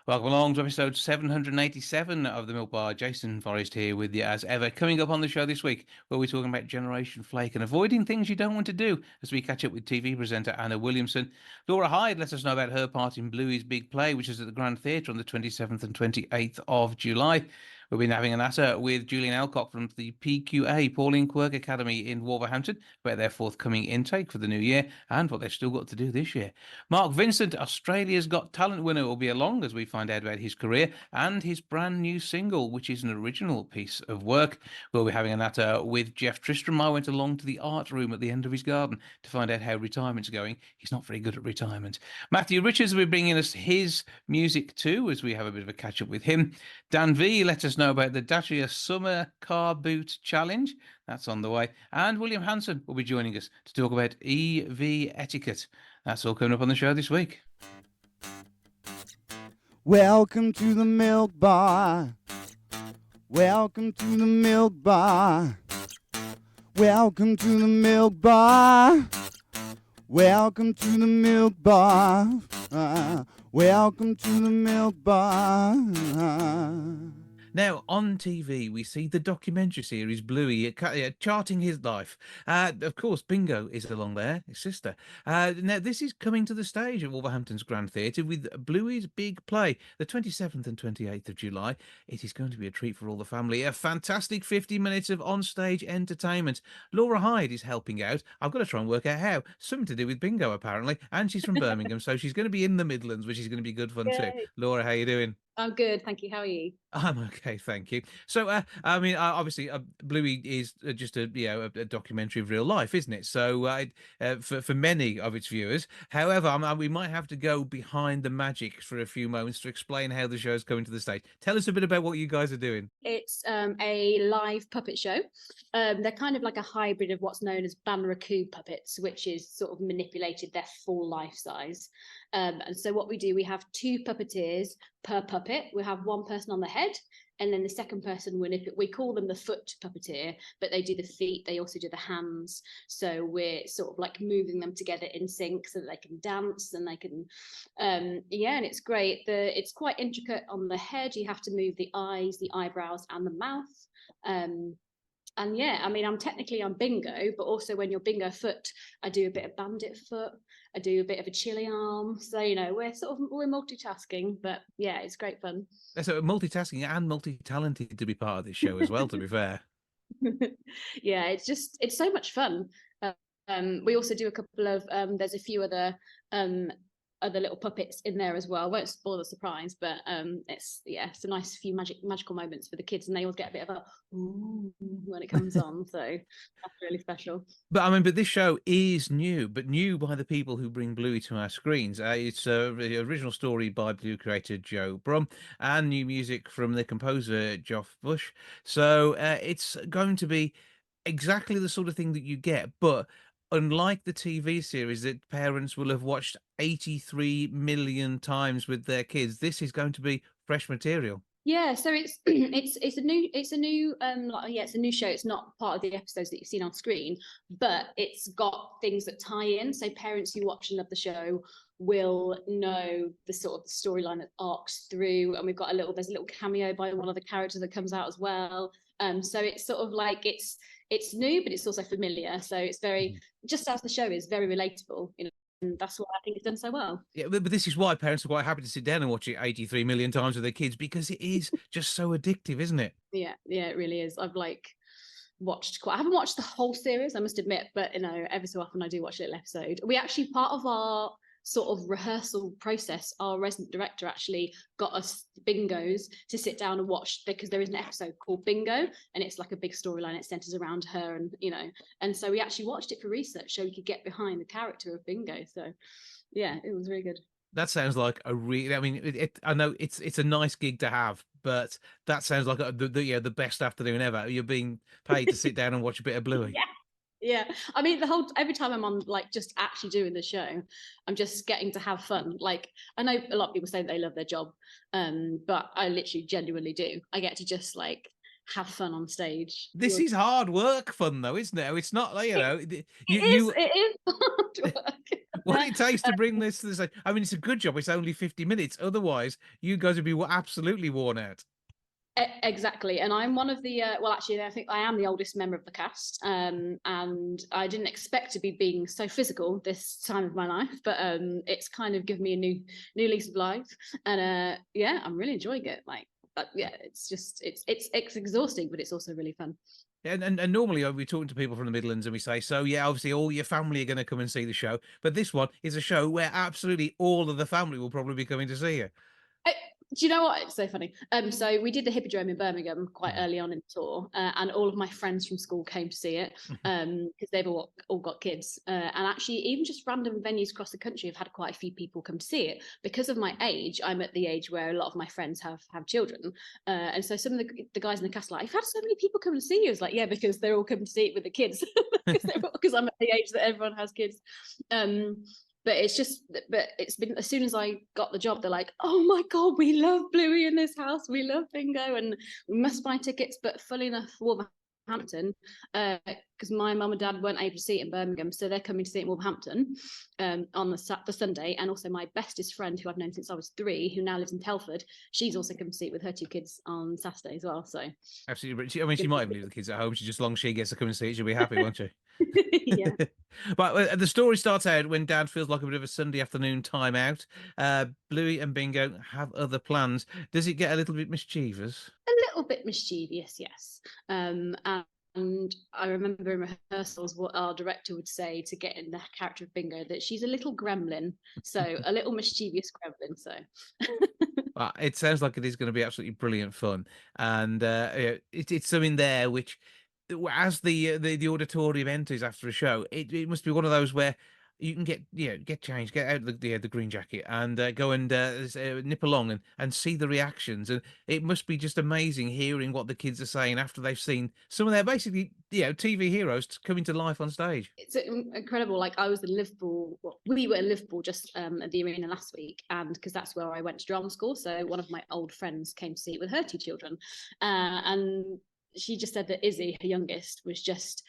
Welcome along to episode 787 of the Milk Bar. Jason Forrest here with you as ever. Coming up on the show this week, where we're talking about Generation Flake and avoiding things you don't want to do as we catch up with TV presenter Anna Williamson. Laura Hyde lets us know about her part in Bluey's big play, which is at the Grand Theatre on the 27th and 28th of July. We've been having an natter with Julian Elcock from the PQA, Pauline Quirk Academy in Wolverhampton, about their forthcoming intake for the new year and what they've still got to do this year. Mark Vincent, Australia's Got Talent winner, will be along as we find out about his career and his brand new single, which is an original piece of work. We'll be having a natter with Geoff Tristram. I went along to the art room at the end of his garden to find out how retirement's going. He's not very good at retirement. Matthew Richards will be bringing us his music too as we have a bit of a catch up with him. Dan V let us know about the Dacia Summer Car Boot Challenge. That's on the way. And William Hanson will be joining us to talk about EV etiquette. That's all coming up on the show this week. Welcome to the Milk Bar. Welcome to the Milk Bar. Welcome to the Milk Bar. Welcome to the Milk Bar. Welcome to the Milk Bar. Now, on TV, we see the documentary series Bluey charting his life. Of course, Bingo is along there, his sister. Now, this is coming to the stage at Wolverhampton's Grand Theatre with Bluey's big play, the 27th and 28th of July. It is going to be a treat for all the family. A fantastic 50 minutes of on-stage entertainment. Laura Hyde is helping out. I've got to try and work out how. Something to do with Bingo, apparently. And she's from Birmingham, so she's going to be in the Midlands, which is going to be good fun too. Yay. Laura, how you doing? I'm good, thank you. How are you? I'm okay, thank you. So, obviously, Bluey is just a documentary of real life, isn't it? So, for many of its viewers, however, we might have to go behind the magic for a few moments to explain how the show is coming to the stage. Tell us a bit about what you guys are doing. It's a live puppet show. They're kind of like a hybrid of what's known as Banraku puppets, which is sort of manipulated their full life size. And so what we do, we have two puppeteers per puppet. We have one person on the head, and then the second person, we call them the foot puppeteer, but they do the feet, they also do the hands. So we're sort of like moving them together in sync so that they can dance and they can, and it's great. It's quite intricate on the head. You have to move the eyes, the eyebrows, and the mouth. And yeah, I mean, I'm Bingo, but also when you're Bingo foot, I do a bit of bandit foot, I do a bit of a chili arm. So, we're multitasking, but yeah, it's great fun. So multitasking and multi-talented to be part of this show as well, to be fair. Yeah, it's so much fun. We also do a couple of, there's a few other little puppets in there as well. I won't spoil the surprise, but it's a nice few magical moments for the kids, and they all get a bit of a ooh when it comes on. So that's really special. But this show is new, but new by the people who bring Bluey to our screens. It's the original story by Bluey creator Joe Brum and new music from the composer Geoff Bush. So it's going to be exactly the sort of thing that you get, but unlike the TV series that parents will have watched 83 million times with their kids, this is going to be fresh material. Yeah, so it's it's a new show. It's not part of the episodes that you've seen on screen, but it's got things that tie in. So parents who watch and love the show will know the sort of storyline that arcs through, and there's a little cameo by one of the characters that comes out as well. So it's sort of like it's new, but it's also familiar. So it's very, just as the show is, very relatable, and that's what I think it's done so well. Yeah, but this is why parents are quite happy to sit down and watch it 83 million times with their kids, because it is just so addictive, isn't it? Yeah, it really is. I haven't watched the whole series, I must admit, but every so often I do watch a little episode. We actually, part of our sort of rehearsal process, our resident director actually got us Bingos to sit down and watch, because there is an episode called Bingo, and it's like a big storyline. It centers around her, and so we actually watched it for research so we could get behind the character of Bingo. So yeah, it was really good. That sounds like I know it's a nice gig to have, but that sounds like the best afternoon ever. You're being paid to sit down and watch a bit of Bluey. Yeah, I mean, every time I'm on, like, just actually doing the show, I'm just getting to have fun. Like, I know a lot of people say they love their job, but I literally genuinely do. I get to just like have fun on stage. This is hard work fun though, isn't it? It's not like, it is hard work. what it takes to bring this to this. I mean, it's a good job. It's only 50 minutes. Otherwise, you guys would be absolutely worn out. Exactly, and I'm one of the well, actually, I think I am the oldest member of the cast, and I didn't expect to be being so physical this time of my life, but it's kind of given me a new lease of life, and yeah, I'm really enjoying it. Like, yeah, it's just it's exhausting, but it's also really fun. And normally we're talking to people from the Midlands and we say, so yeah, obviously all your family are going to come and see the show, but this one is a show where absolutely all of the family will probably be coming to see you. Do you know what? It's so funny. So we did the Hippodrome in Birmingham quite early on in the tour, and all of my friends from school came to see it because they've all got kids. And actually, even just random venues across the country have had quite a few people come to see it. Because of my age, I'm at the age where a lot of my friends have children, and so some of the guys in the cast are like, I've had so many people come to see you. It's like, yeah, because they're all coming to see it with the kids because I'm at the age that everyone has kids. But it's been, as soon as I got the job, they're like, oh my God, we love Bluey in this house. We love Bingo and we must buy tickets. But fully enough, Wolverhampton, because my mum and dad weren't able to see it in Birmingham. So they're coming to see it in Wolverhampton on the Sunday. And also my bestest friend, who I've known since I was 3, who now lives in Telford, she's also come to see it with her 2 kids on Saturday as well. So absolutely. I mean, she might even leave the kids at home. She just, as long as she gets to come and see it, she'll be happy, won't she? Yeah. But the story starts out when Dad feels like a bit of a Sunday afternoon time out. Bluey and Bingo have other plans. Does it get a little bit mischievous? A little bit mischievous, yes. And I remember in rehearsals what our director would say to get in the character of Bingo, that she's a little gremlin, so a little mischievous gremlin. So it sounds like it is going to be absolutely brilliant fun, and it's something there which, as the auditorium enters after a show, it must be one of those where you can get changed, get out the green jacket, and go and nip along and see the reactions, and it must be just amazing hearing what the kids are saying after they've seen some of their basically TV heroes coming to life on stage. it's incredible. Like, I was in Liverpool, well, we were in Liverpool just at the arena last week, and because that's where I went to drama school, so one of my old friends came to see it with her 2 children, and she just said that Izzy, her youngest, was just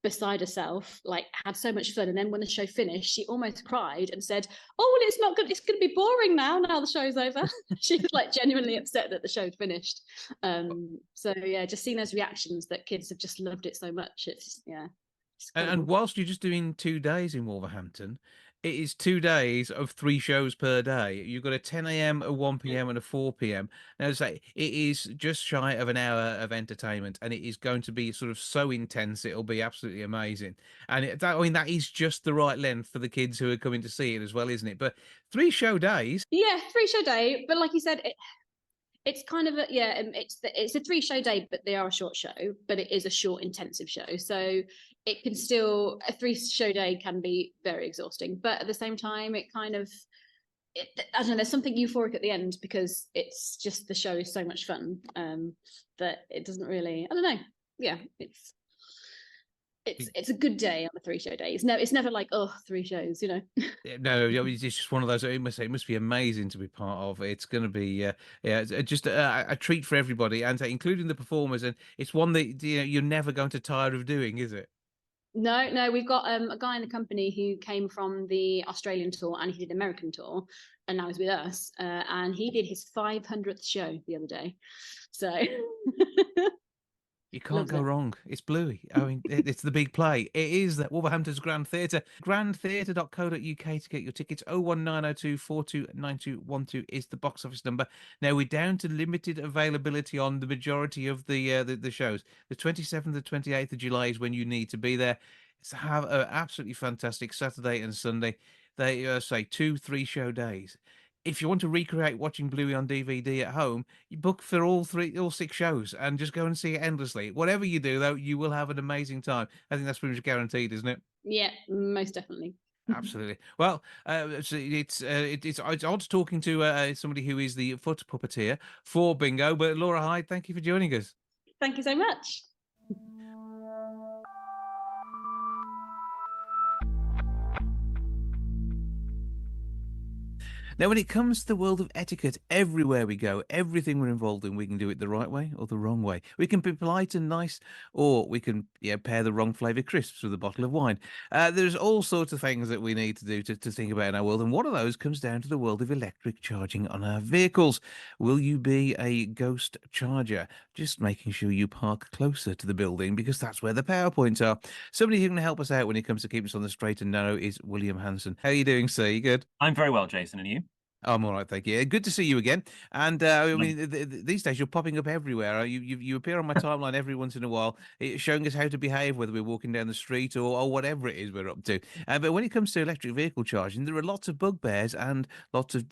beside herself, like had so much fun. And then when the show finished, she almost cried and said, oh, well, it's not good, it's going to be boring now the show's over. She was like genuinely upset that the show'd finished. So yeah, just seeing those reactions that kids have just loved it so much, it's And whilst you're just doing 2 days in Wolverhampton, it is 2 days of 3 shows per day. You've got a 10 a.m., a 1 p.m., and a 4 p.m. Now, as I say, it is just shy of an hour of entertainment, and it is going to be sort of so intense, it'll be absolutely amazing. And I mean, that is just the right length for the kids who are coming to see it as well, isn't it? But 3 show days. Yeah, 3 show day. But like you said, it's kind of it's a 3 show day, but they are a short show, but it is a short intensive show, so it can still, a 3 show day can be very exhausting, but at the same time it kind of, I don't know, there's something euphoric at the end because it's just, the show is so much fun that it doesn't really, I don't know, yeah, it's a good day on the 3 show day. It's never like, oh, 3 shows, No, it's just one of those. It must be amazing to be part of. It's going to be just a treat for everybody, and including the performers. And it's one that you're never going to tire of doing, is it? No, we've got a guy in the company who came from the Australian tour and he did the American tour, and now he's with us. And he did his 500th show the other day. So You can't go wrong. It's Bluey. I mean, it's the big play. It is that Wolverhampton's Grand Theatre. grandtheatre.co.uk to get your tickets. 01902 429212 is the box office number. Now, we're down to limited availability on the majority of the shows. The 27th and 28th of July is when you need to be there. So have an absolutely fantastic Saturday and Sunday. They say 2-3 show days. If you want to recreate watching Bluey on DVD at home, you book for all 6 shows and just go and see it endlessly. Whatever you do, though, you will have an amazing time. I think that's pretty much guaranteed, isn't it? Yeah, most definitely. Absolutely. Well, it's odd talking to somebody who is the foot puppeteer for Bingo, but Laura Hyde, thank you for joining us. Thank you so much. Now, when it comes to the world of etiquette, everywhere we go, everything we're involved in, we can do it the right way or the wrong way. We can be polite and nice, or we can pair the wrong flavour crisps with a bottle of wine. There's all sorts of things that we need to do to think about in our world, and one of those comes down to the world of electric charging on our vehicles. Will you be a ghost charger? Just making sure you park closer to the building because that's where the power points are. Somebody who can help us out when it comes to keeping us on the straight and narrow is William Hanson. How are you doing, sir? You good? I'm very well, Jason, and you? I'm all right, thank you. Good to see you again. And I mean, these days you're popping up everywhere. You appear on my timeline every once in a while, showing us how to behave, whether we're walking down the street or whatever it is we're up to. But when it comes to electric vehicle charging, there are lots of bugbears and lots of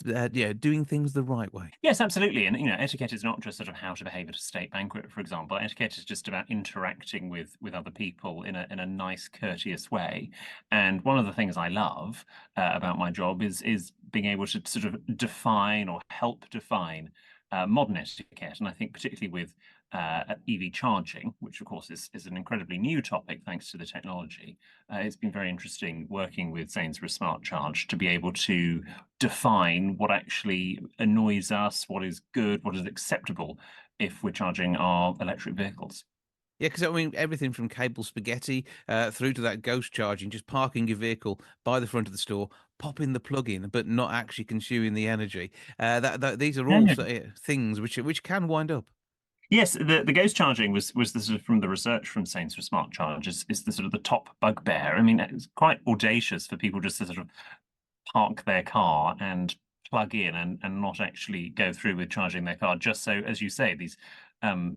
doing things the right way. Yes, absolutely. And etiquette is not just sort of how to behave at a state banquet, for example. Etiquette is just about interacting with other people in a nice, courteous way. And one of the things I love about my job is being able to sort of define or help define modern etiquette. And I think particularly with EV charging, which of course is an incredibly new topic thanks to the technology, it's been very interesting working with Sainsbury's Smart Charge to be able to define what actually annoys us, what is good, what is acceptable if we're charging our electric vehicles. Yeah, because I mean, everything from cable spaghetti through to that ghost charging, just parking your vehicle by the front of the store, popping the plug in, but not actually consuming the energy. These are all things which can wind up. Yes, the ghost charging was the sort of from the research from Sainsbury's Smart Charge is the sort of the top bugbear. I mean, it's quite audacious for people just to sort of park their car and plug in and not actually go through with charging their car, just so, as you say, these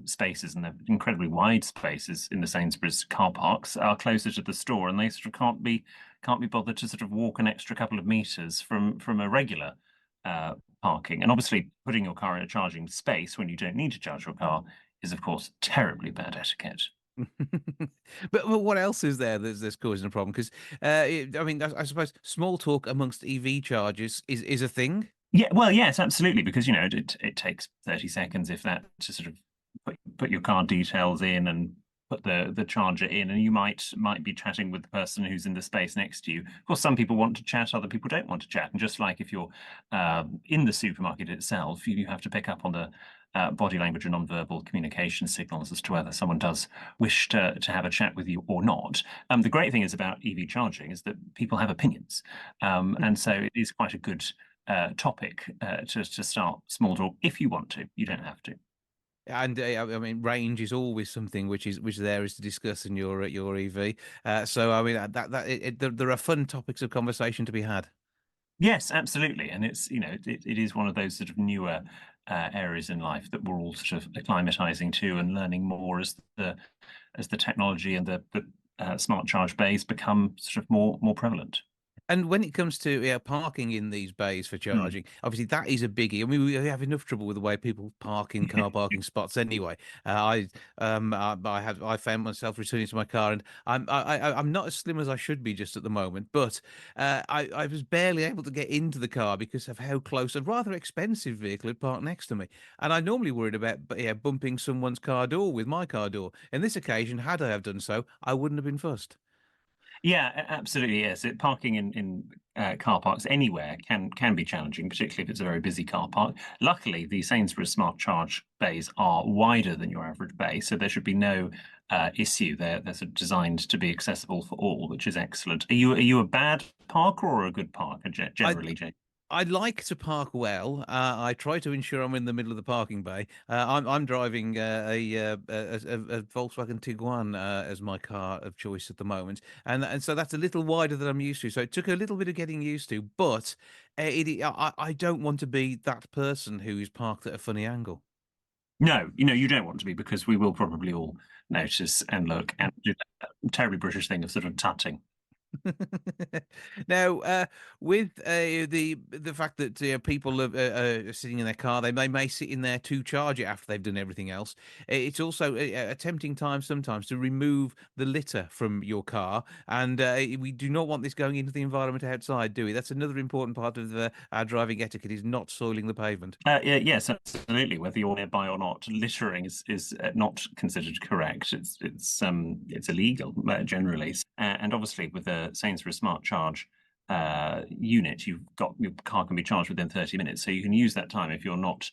spaces, and they're incredibly wide spaces in the Sainsbury's car parks, are closer to the store, and they sort of can't be bothered to sort of walk an extra couple of meters from a regular parking. And obviously, putting your car in a charging space when you don't need to charge your car is, of course, terribly bad etiquette. But what else is there that's causing a problem? Because I mean, I suppose small talk amongst EV chargers is a thing. Yeah, well, yes, absolutely, because it takes 30 seconds, if that, to sort of put your card details in and put the charger in, and you might be chatting with the person who's in the space next to you. Of course, some people want to chat, other people don't want to chat, and just like if you're in the supermarket itself, you have to pick up on the body language and non-verbal communication signals as to whether someone does wish to have a chat with you or not. The great thing is about EV charging is that people have opinions, and so it is quite a good topic to start small talk if you want to. You don't have to. And I mean, range is always something which there is to discuss in your EV. So I mean, there are fun topics of conversation to be had. Yes, absolutely, and it's it is one of those sort of newer areas in life that we're all sort of acclimatizing to and learning more as the technology and the smart charge bays become sort of more prevalent. And when it comes to parking in these bays for charging, obviously that is a biggie. I mean, we have enough trouble with the way people park in car parking spots anyway. I found myself returning to my car, and I'm not as slim as I should be just at the moment, but I was barely able to get into the car because of how close a rather expensive vehicle had parked next to me. And I normally worried about bumping someone's car door with my car door. In this occasion, had I have done so, I wouldn't have been fussed. Yeah, absolutely. Yes, parking in car parks anywhere can be challenging, particularly if it's a very busy car park. Luckily, the Sainsbury's Smart Charge bays are wider than your average bay, so there should be no issue. They're sort of designed to be accessible for all, which is excellent. Are you a bad parker or a good parker generally, Jake? I'd like to park well. I try to ensure I'm in the middle of the parking bay. I'm driving a Volkswagen Tiguan as my car of choice at the moment, and so that's a little wider than I'm used to. So it took a little bit of getting used to, but I don't want to be that person who is parked at a funny angle. No, you don't want to be, because we will probably all notice and look and do that terribly British thing of sort of tutting. Now, with the fact that people are sitting in their car, they may sit in there to charge it after they've done everything else. It's also a tempting time sometimes to remove the litter from your car, and we do not want this going into the environment outside, do we? That's another important part of our driving etiquette, is not soiling the pavement. Yes, absolutely. Whether you're nearby or not, littering is not considered correct. It's illegal generally, and obviously with the Sainsbury's Smart Charge unit, your car can be charged within 30 minutes. So you can use that time if you're not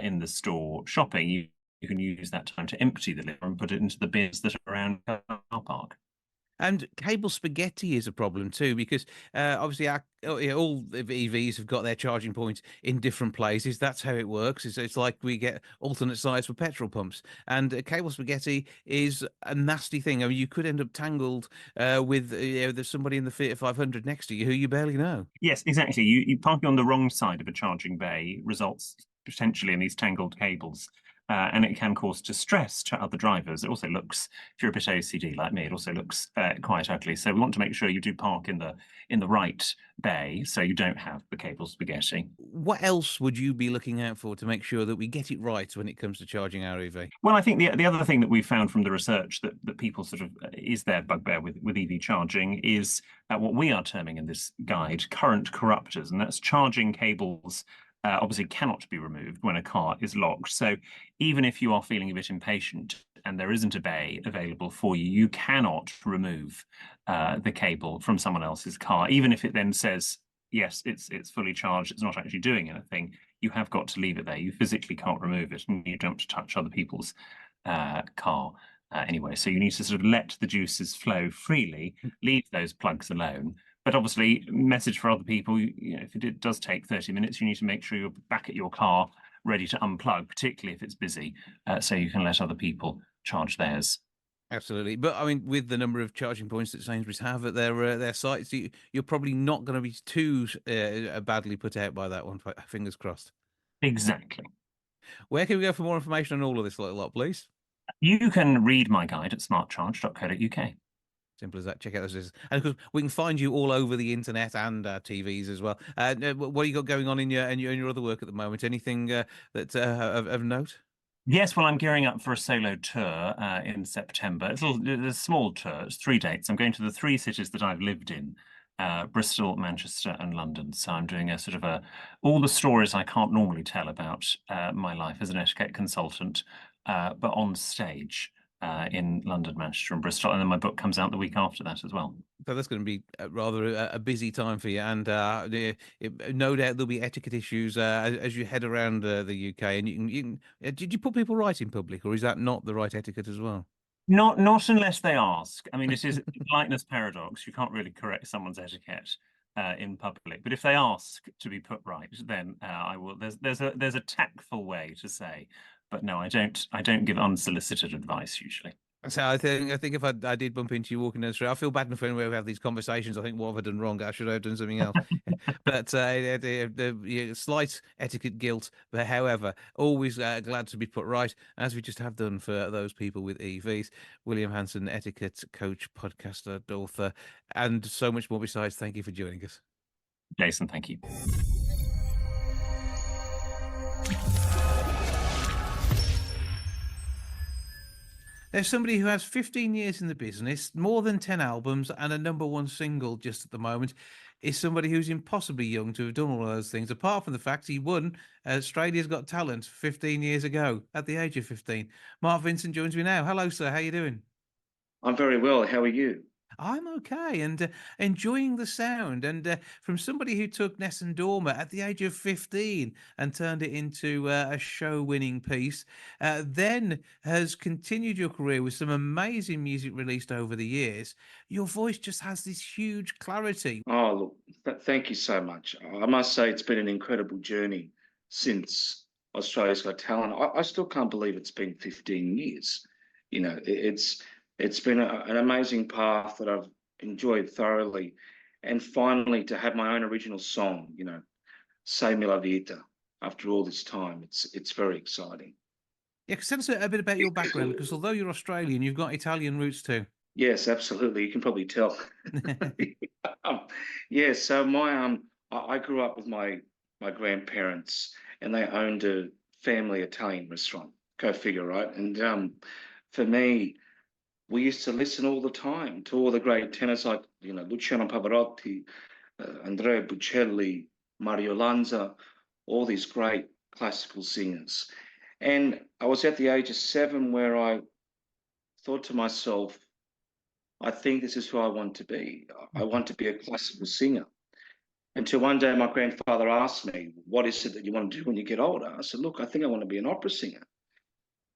in the store shopping. You can use that time to empty the litter and put it into the bins that are around the car park. And cable spaghetti is a problem too, because obviously all the EVs have got their charging points in different places. That's how it works. It's like we get alternate sides for petrol pumps. And cable spaghetti is a nasty thing. I mean, you could end up tangled with there's somebody in the Fiat 500 next to you who you barely know. Yes, exactly. You parking on the wrong side of a charging bay results potentially in these tangled cables. And it can cause distress to other drivers. It also looks, if you're a bit OCD like me, it also looks quite ugly. So we want to make sure you do park in the right bay, so you don't have the cable spaghetti. What else would you be looking out for to make sure that we get it right when it comes to charging our EV? Well, I think the other thing that we found from the research that people sort of is their bugbear with EV charging is what we are terming in this guide current corruptors, and that's charging cables. Obviously cannot be removed when a car is locked. So even if you are feeling a bit impatient and there isn't a bay available for you, you cannot remove the cable from someone else's car, even if it then says, yes, it's fully charged, it's not actually doing anything. You have got to leave it there. You physically can't remove it, and you don't touch other people's car anyway. So you need to sort of let the juices flow freely, leave those plugs alone. But obviously, message for other people, if it does take 30 minutes, you need to make sure you're back at your car, ready to unplug, particularly if it's busy, so you can let other people charge theirs. Absolutely. But I mean, with the number of charging points that Sainsbury's have at their sites, you're probably not going to be too badly put out by that one. Fingers crossed. Exactly. Where can we go for more information on all of this lot, please? You can read my guide at smartcharge.co.uk. Simple as that. Check out those. And of course, we can find you all over the internet and TVs as well. What you got going on in your other work at the moment? Anything that of note? Yes, well, I'm gearing up for a solo tour in September. It's a small tour. It's 3 dates. I'm going to the 3 cities that I've lived in, Bristol, Manchester, and London. So I'm doing a sort of all the stories I can't normally tell about my life as an etiquette consultant, but on stage. In London, Manchester, and Bristol, and then my book comes out the week after that as well. So that's going to be rather a busy time for you, and no doubt there'll be etiquette issues as you head around the UK. And did you put people right in public, or is that not the right etiquette as well? Not unless they ask. I mean, it is a politeness paradox. You can't really correct someone's etiquette in public, but if they ask to be put right, then I will. There's a tactful way to say. But no, I don't give unsolicited advice usually. So I think if I did bump into you walking down the street, I feel bad enough when we have these conversations. I think, what have I done wrong? I should have done something else. But the slight etiquette guilt. But however, always glad to be put right, as we just have done for those people with EVs. William Hanson, etiquette coach, podcaster, author, and so much more besides. Thank you for joining us. Jason, thank you. There's somebody who has 15 years in the business, more than 10 albums, and a #1 single just at the moment. Is somebody who's impossibly young to have done all of those things, apart from the fact he won Australia's Got Talent 15 years ago at the age of 15. Mark Vincent joins me now. Hello, sir. How you doing? I'm very well. How are you? I'm okay and enjoying the sound. And from somebody who took Nessun Dorma at the age of 15 and turned it into a show-winning piece, then has continued your career with some amazing music released over the years. Your voice just has this huge clarity. Oh, look, thank you so much. I must say it's been an incredible journey since Australia's Got Talent. I still can't believe it's been 15 years. You know, it's been an amazing path that I've enjoyed thoroughly. And finally, to have my own original song, you know, Sei Me La Vita, after all this time, it's very exciting. Yeah, tell us a bit about your background, because although you're Australian, you've got Italian roots too. Yes, absolutely. You can probably tell. Yeah, so I grew up with my grandparents, and they owned a family Italian restaurant. Go figure, right? And for me, we used to listen all the time to all the great tenors like, you know, Luciano Pavarotti, Andrea Bocelli, Mario Lanza, all these great classical singers. And I was at the age of 7 where I thought to myself, I think this is who I want to be. I want to be a classical singer. Until one day my grandfather asked me, what is it that you want to do when you get older? I said, look, I think I want to be an opera singer.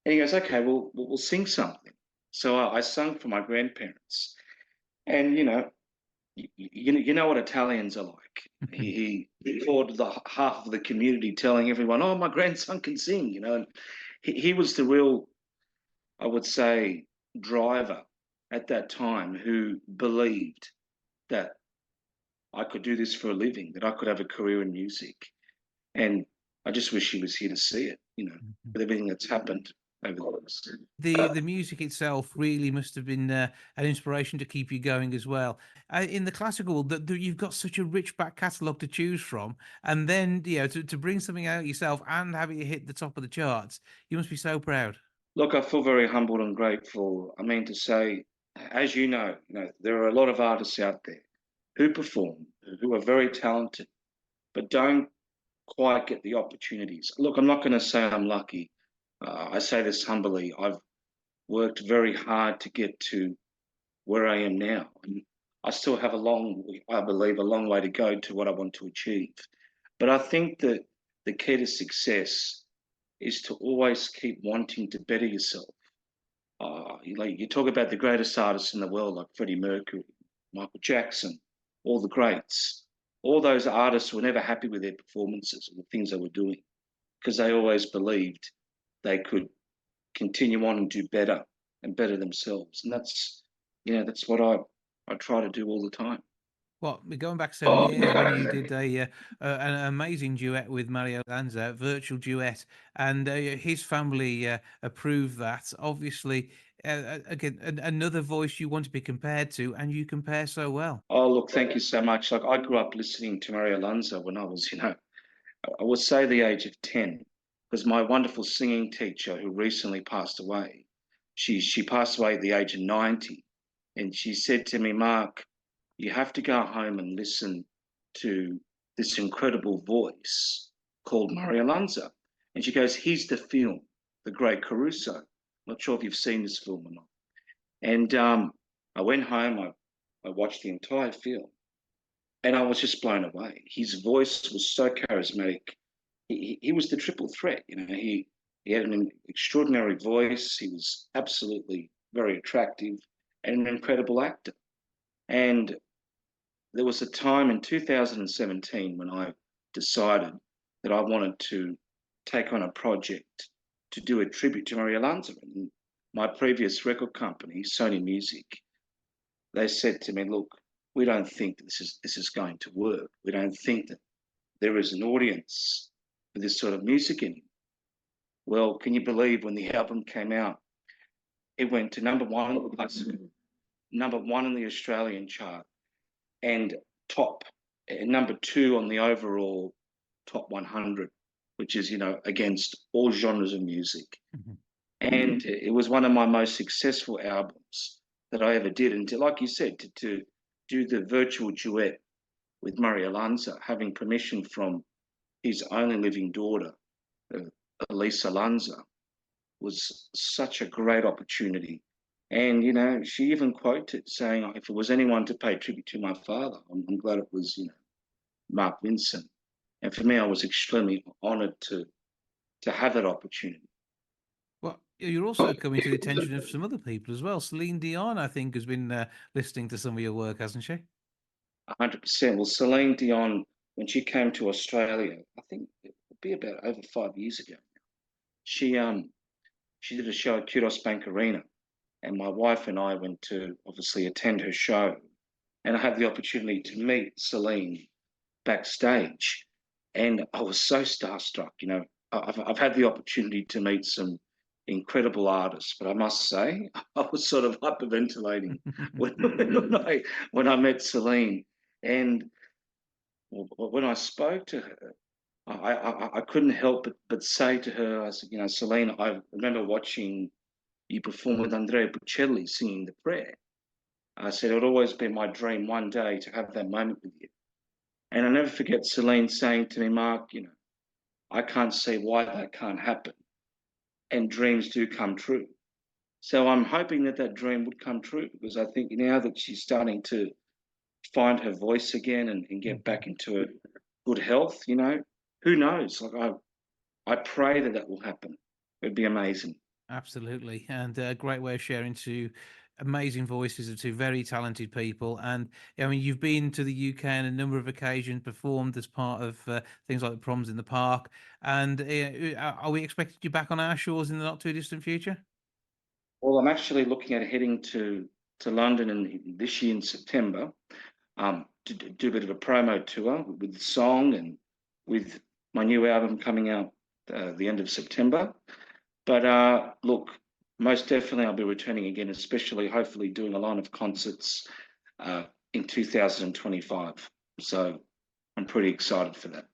And he goes, okay, well, we'll sing something. So I sung for my grandparents. And, you know what Italians are like. He called the half of the community telling everyone, oh, my grandson can sing, and he was the real, I would say, driver at that time who believed that I could do this for a living, that I could have a career in music. And I just wish he was here to see it, with everything that's happened over the years. The music itself really must have been an inspiration to keep you going as well. In the classical world, you've got such a rich back catalogue to choose from, and then to bring something out yourself and have it hit the top of the charts, you must be so proud. Look, I feel very humbled and grateful. I mean to say, as you know, there are a lot of artists out there who perform, who are very talented, but don't quite get the opportunities. Look, I'm not going to say I'm lucky. I say this humbly. I've worked very hard to get to where I am now. And I still have I believe, a long way to go to what I want to achieve. But I think that the key to success is to always keep wanting to better yourself. You talk about the greatest artists in the world, like Freddie Mercury, Michael Jackson, all the greats. All those artists were never happy with their performances and the things they were doing because they always believed they could continue on and do better and better themselves. And that's what I try to do all the time. Well, we're going back 7 years when you did an amazing duet with Mario Lanza, virtual duet, and his family approved that. Obviously, again, another voice you want to be compared to, and you compare so well. Oh, look, thank you so much. Like I grew up listening to Mario Lanza when I was, I would say the age of 10, because my wonderful singing teacher who recently passed away, she passed away at the age of 90. And she said to me, Mark, you have to go home and listen to this incredible voice called Mario Lanza. And she goes, he's the film, The Great Caruso. Not sure if you've seen this film or not. And I went home, I watched the entire film, and I was just blown away. His voice was so charismatic. He was the triple threat. He had an extraordinary voice. He was absolutely very attractive and an incredible actor. And there was a time in 2017 when I decided that I wanted to take on a project to do a tribute to Mario Lanza. And my previous record company, Sony Music, they said to me, look, we don't think this is going to work. We don't think that there is an audience for this sort of music anymore. Well, can you believe when the album came out, it went to number one in the Australian chart, and number 2 on the overall top 100, which is, against all genres of music. Mm-hmm. And it was one of my most successful albums that I ever did. And like you said, to do the virtual duet with Mario Lanza, having permission from his only living daughter, Elisa Lanza, was such a great opportunity. And, she even quoted saying, if it was anyone to pay tribute to my father, I'm glad it was, Mark Vincent. And for me, I was extremely honored to have that opportunity. Well, you're also coming to the attention of some other people as well. Celine Dion, I think, has been listening to some of your work, hasn't she? 100%. Well, Celine Dion, when she came to Australia, I think it would be about over 5 years ago, she did a show at Kudos Bank Arena. And my wife and I went to obviously attend her show. And I had the opportunity to meet Celine backstage. And I was so starstruck. I've had the opportunity to meet some incredible artists, but I must say, I was sort of hyperventilating when I met Celine. And when I spoke to her, I couldn't help but say to her, I said, Celine, I remember watching you perform with Andrea Bocelli singing The Prayer. I said, it would always be my dream one day to have that moment with you. And I never forget Celine saying to me, Mark, I can't see why that can't happen. And dreams do come true. So I'm hoping that dream would come true, because I think now that she's starting to find her voice again and get back into a good health. You know, who knows? Like I pray that will happen. It'd be amazing. Absolutely, and a great way of sharing two amazing voices of two very talented people. And I mean, you've been to the UK on a number of occasions, performed as part of things like the Proms in the Park. And are we expecting you back on our shores in the not too distant future? Well, I'm actually looking at heading to London this year in September, to do a bit of a promo tour with the song and with my new album coming out the end of September. But look, most definitely I'll be returning again, especially hopefully doing a line of concerts in 2025. So I'm pretty excited for that.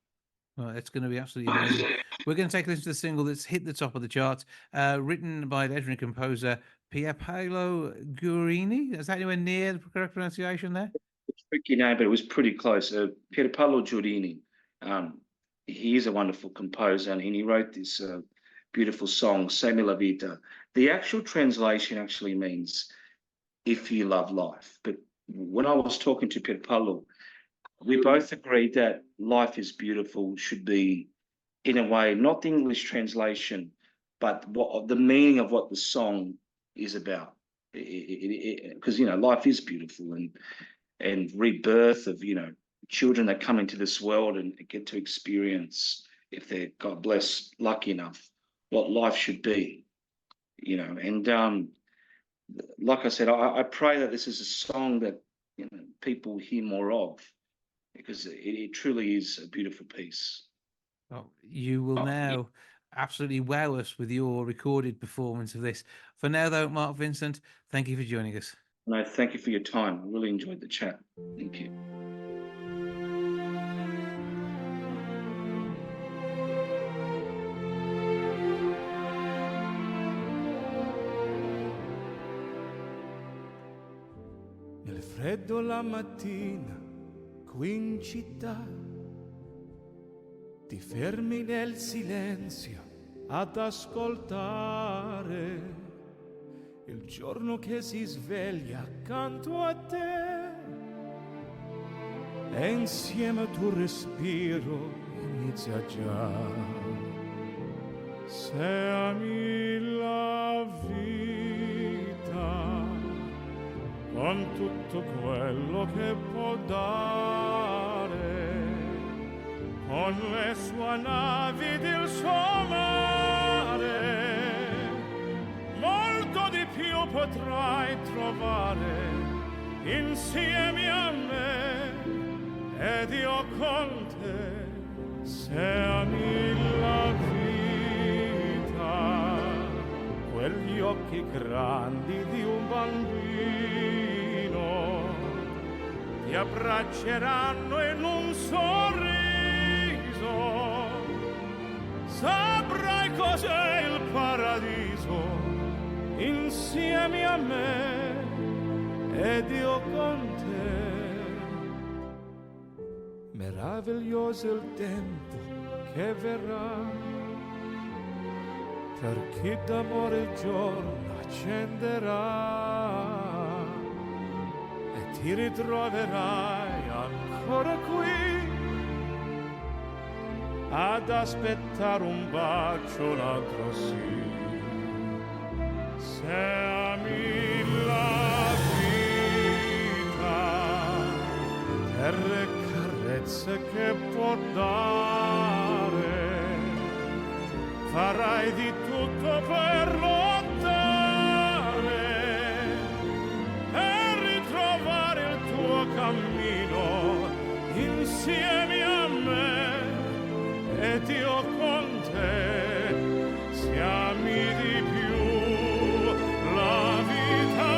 Well, it's going to be absolutely amazing. We're going to take a listen to the single that's hit the top of the charts, written by legendary composer Pierpaolo Gurini. Is that anywhere near the correct pronunciation there? It's a tricky name, but it was pretty close. Pierpaolo Giurini. He is a wonderful composer, and he wrote this beautiful song, Semi la vita. The actual translation actually means "if you love life." But when I was talking to Pierpaolo, we both agreed that life is beautiful should be, in a way, not the English translation, but what the meaning of what the song is about. Because you know, life is beautiful, and rebirth of, you know, children that come into this world and get to experience, if they're, God bless, lucky enough, what life should be, you know. And like I said, I pray that this is a song that, you know, people hear more of, because it truly is a beautiful piece. Well, you will now absolutely wow us with your recorded performance of this. For now, though, Mark Vincent, thank you for joining us. No, thank you for your time. I really enjoyed the chat. Thank you. Nel freddo la mattina, qui in città, ti fermi nel silenzio ad ascoltare il giorno che si sveglia accanto a te, e insieme al tuo respiro inizia già. Se ami la vita con tutto quello che può dare, con le sue navi ed il suo mare, molto di più potrai trovare insieme a me ed io con te. Se ami la vita, quegli occhi grandi di un bambino ti abbracceranno in un sorriso, saprai cos'è il paradiso insieme a me ed io con te. Meraviglioso il tempo che verrà, per chi d'amore il giorno accenderà, e ti ritroverai ancora qui ad aspettare un bacio, un altro sì. Se ami la vita, terre e carezze che può dare, farai di tutto per lottare e ritrovare il tuo cammino insieme a me ed io con te. Se ami di più la vita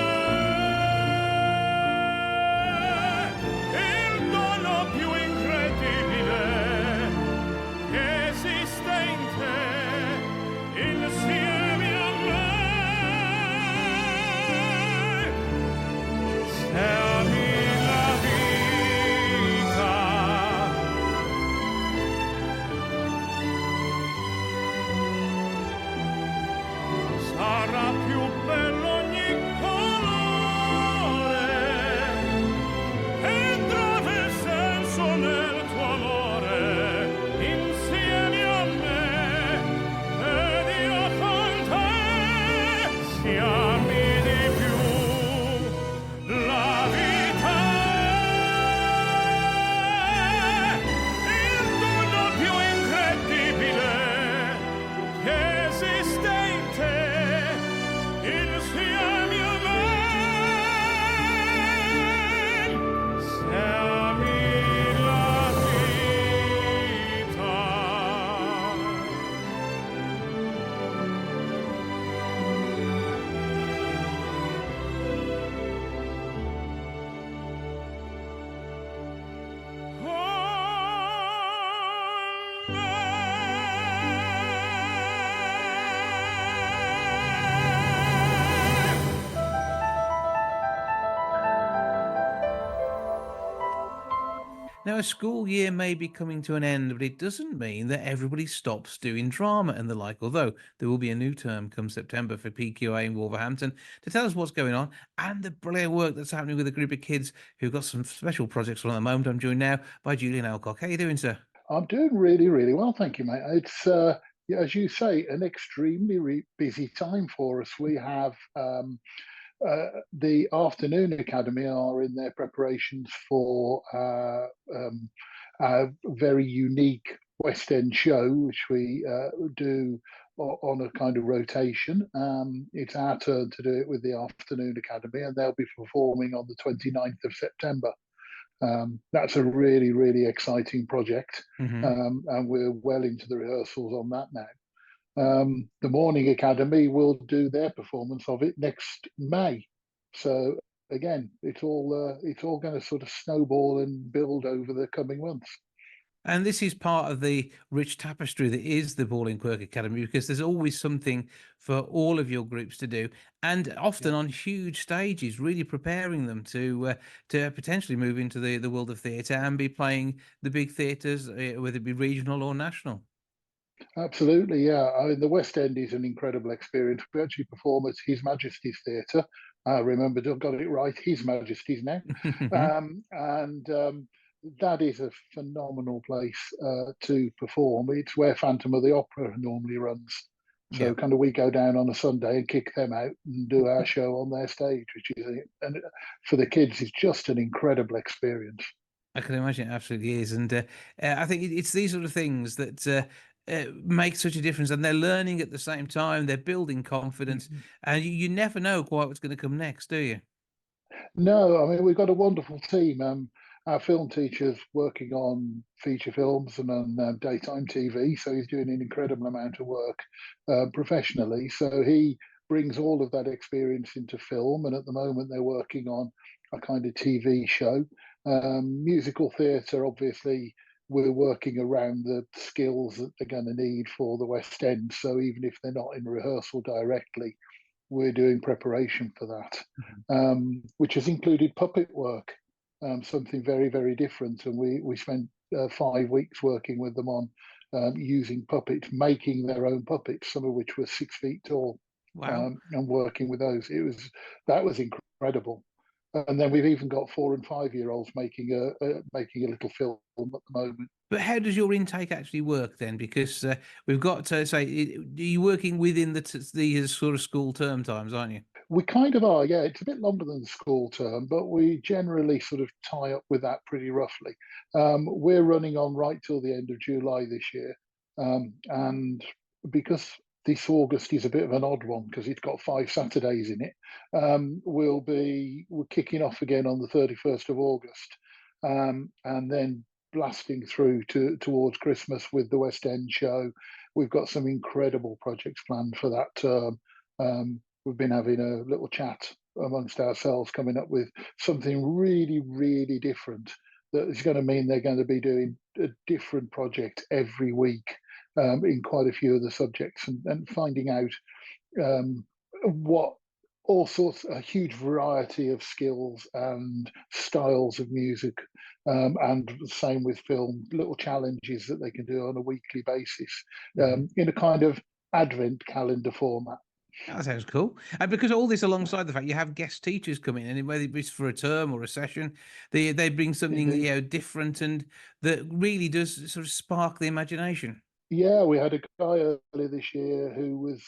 è il dono più incredibile che esiste in te, insieme a me. Now, a school year may be coming to an end, but it doesn't mean that everybody stops doing drama and the like, although there will be a new term come September for PQA in Wolverhampton. To tell us what's going on and the brilliant work that's happening with a group of kids who've got some special projects on at the moment, I'm joined now by Julian Elcock. How you doing, sir? I'm doing really, really well, thank you, mate. It's, yeah, as you say, an extremely busy time for us. We have the Afternoon Academy are in their preparations for a very unique West End show, which we do on a kind of rotation. It's our turn to do it with the Afternoon Academy, and they'll be performing on the 29th of September. That's a really, really exciting project, and we're well into the rehearsals on that now. The Morning Academy will do their performance of it next May. So again, it's all going to sort of snowball and build over the coming months. And this is part of the rich tapestry that is the Ball and Quirk Academy, because there's always something for all of your groups to do, and often on huge stages, really preparing them to potentially move into the world of theatre and be playing the big theatres, whether it be regional or national. Absolutely, yeah. I mean, the West End is an incredible experience. We actually perform at His Majesty's Theatre. I remembered, I've got it right, His Majesty's now. And that is a phenomenal place to perform. It's where Phantom of the Opera normally runs. So Yeah. kind of we go down on a Sunday and kick them out and do our show on their stage, which is, and for the kids, it's just an incredible experience. I can imagine it absolutely is, and I think it's these sort of things that make such a difference, and they're learning at the same time. They're building confidence, and you never know quite what's going to come next, do you? No, I mean, we've got a wonderful team. Our film teacher's working on feature films and on daytime TV, so he's doing an incredible amount of work professionally. So he brings all of that experience into film, and at the moment they're working on a kind of TV show. Musical theatre, obviously, we're working around the skills that they're going to need for the West End. So even if they're not in rehearsal directly, we're doing preparation for that, which has included puppet work, something very, very different. And we spent 5 weeks working with them on using puppets, making their own puppets, some of which were 6 feet tall, Wow. and working with those. That was incredible. And then we've even got 4 and 5 year olds making a little film at the moment. But how does your intake actually work then? Because we've got to say, are you working within the sort of school term times, aren't you? We kind of are, yeah. It's a bit longer than the school term, but we generally sort of tie up with that pretty roughly. We're running on right till the end of July this year, and because this August is a bit of an odd one because it's got 5 Saturdays in it, we're kicking off again on the 31st of August, and then blasting through towards Christmas with the West End show. We've got some incredible projects planned for that term. We've been having a little chat amongst ourselves, coming up with something really, really different that is going to mean they're going to be doing a different project every week in quite a few of the subjects, and finding out what all sorts, a huge variety of skills and styles of music, and same with film, little challenges that they can do on a weekly basis, in a kind of advent calendar format. That sounds cool. And because all this alongside the fact you have guest teachers coming in, and whether it's for a term or a session, they bring something Indeed. different and that really does sort of spark the imagination. Yeah, we had a guy earlier this year who was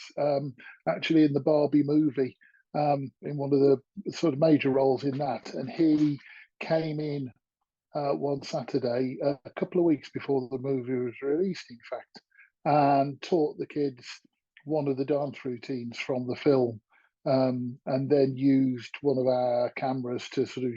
actually in the Barbie movie, in one of the sort of major roles in that, and he came in one Saturday, a couple of weeks before the movie was released, in fact, and taught the kids one of the dance routines from the film, and then used one of our cameras to sort of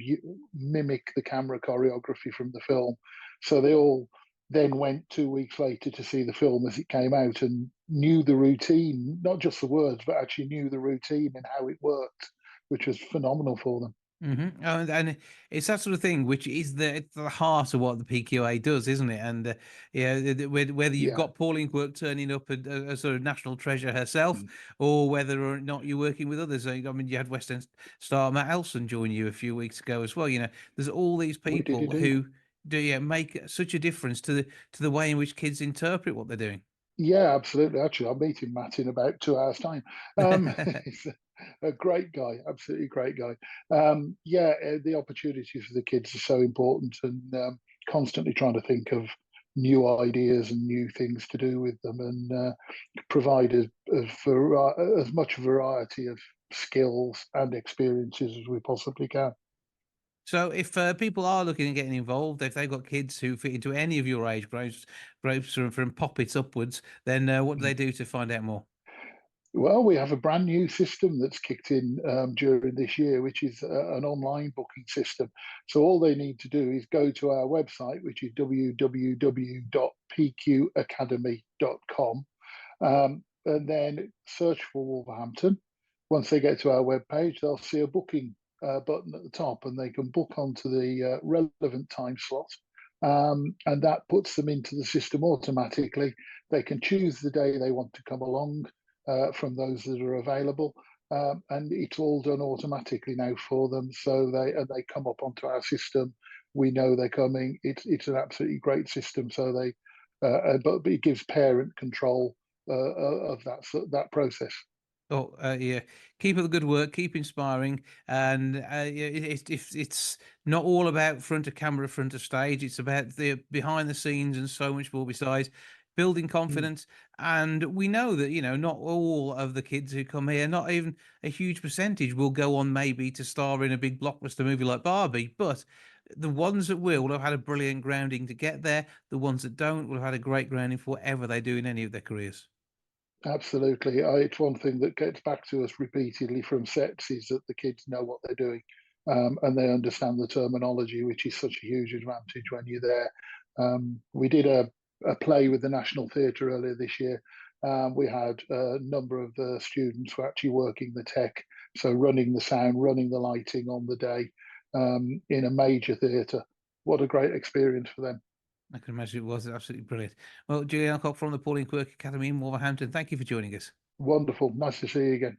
mimic the camera choreography from the film. So they all then went 2 weeks later to see the film as it came out and knew the routine, not just the words, but actually knew the routine and how it worked, which was phenomenal for them. And it's that sort of thing which is it's the heart of what the PQA does, isn't it? And yeah, whether you've Yeah. got Pauline Quirk turning up a sort of national treasure herself, Mm. or whether or not you're working with others. I mean, you had West End star Matt Elson join you a few weeks ago as well. There's all these We did people indeed. who make such a difference to the way in which kids interpret what they're doing. Yeah, absolutely. Actually, I'm meeting Matt in about 2 hours' time. He's a great guy, absolutely great guy. The opportunities for the kids are so important, and constantly trying to think of new ideas and new things to do with them, and provide as much variety of skills and experiences as we possibly can. So if people are looking at getting involved, if they've got kids who fit into any of your age groups from poppets upwards, then what do they do to find out more? Well, we have a brand new system that's kicked in during this year, which is an online booking system. So all they need to do is go to our website, which is www.pqacademy.com, and then search for Wolverhampton. Once they get to our webpage, they'll see a booking button at the top, and they can book onto the relevant time slot. And that puts them into the system automatically. They can choose the day they want to come along from those that are available, and it's all done automatically now for them. So they come up onto our system. We know they're coming. It's an absolutely great system. So but it gives parent control of that process. Oh, yeah. Keep up the good work. Keep inspiring. And it's not all about front of camera, front of stage. It's about the behind the scenes and so much more besides. Building confidence. And we know that, not all of the kids who come here, not even a huge percentage, will go on maybe to star in a big blockbuster movie like Barbie. But the ones that will have had a brilliant grounding to get there. The ones that don't will have had a great grounding for whatever they do in any of their careers. Absolutely. It's one thing that gets back to us repeatedly from sets is that the kids know what they're doing, and they understand the terminology, which is such a huge advantage when you're there. We did a play with the National Theatre earlier this year. We had a number of the students who were actually working the tech, so running the sound, running the lighting on the day in a major theatre. What a great experience for them. I can imagine it was absolutely brilliant. Well, Julian Elcock from the Pauline Quirk Academy in Wolverhampton, thank you for joining us. Wonderful. Nice to see you again.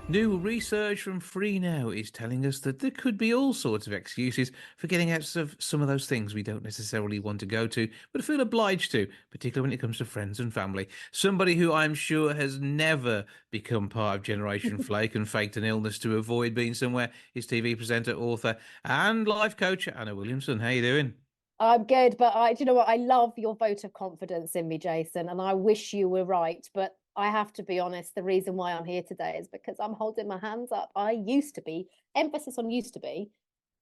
New research from Free Now is telling us that there could be all sorts of excuses for getting out of some of those things we don't necessarily want to go to, but feel obliged to, particularly when it comes to friends and family. Somebody who I'm sure has never become part of Generation Flake and faked an illness to avoid being somewhere is TV presenter, author, and life coach Anna Williamson. How you doing? I'm good, but do you know what? I love your vote of confidence in me, Jason, and I wish you were right. But I have to be honest, the reason why I'm here today is because I'm holding my hands up. I used to be, emphasis on used to be,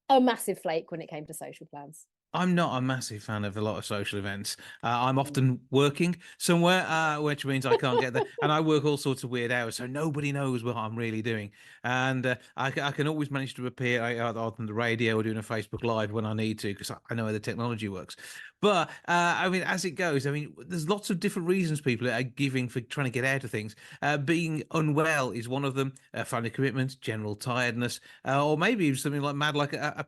a massive flake when it came to social plans. I'm not a massive fan of a lot of social events. I'm often working somewhere, which means I can't get there. And I work all sorts of weird hours, so nobody knows what I'm really doing. And I can always manage to appear either on the radio or doing a Facebook Live when I need to, because I know how the technology works. But I mean, as it goes, I mean, there's lots of different reasons people are giving for trying to get out of things. Being unwell is one of them. Family commitment, general tiredness, or maybe something like mad, like a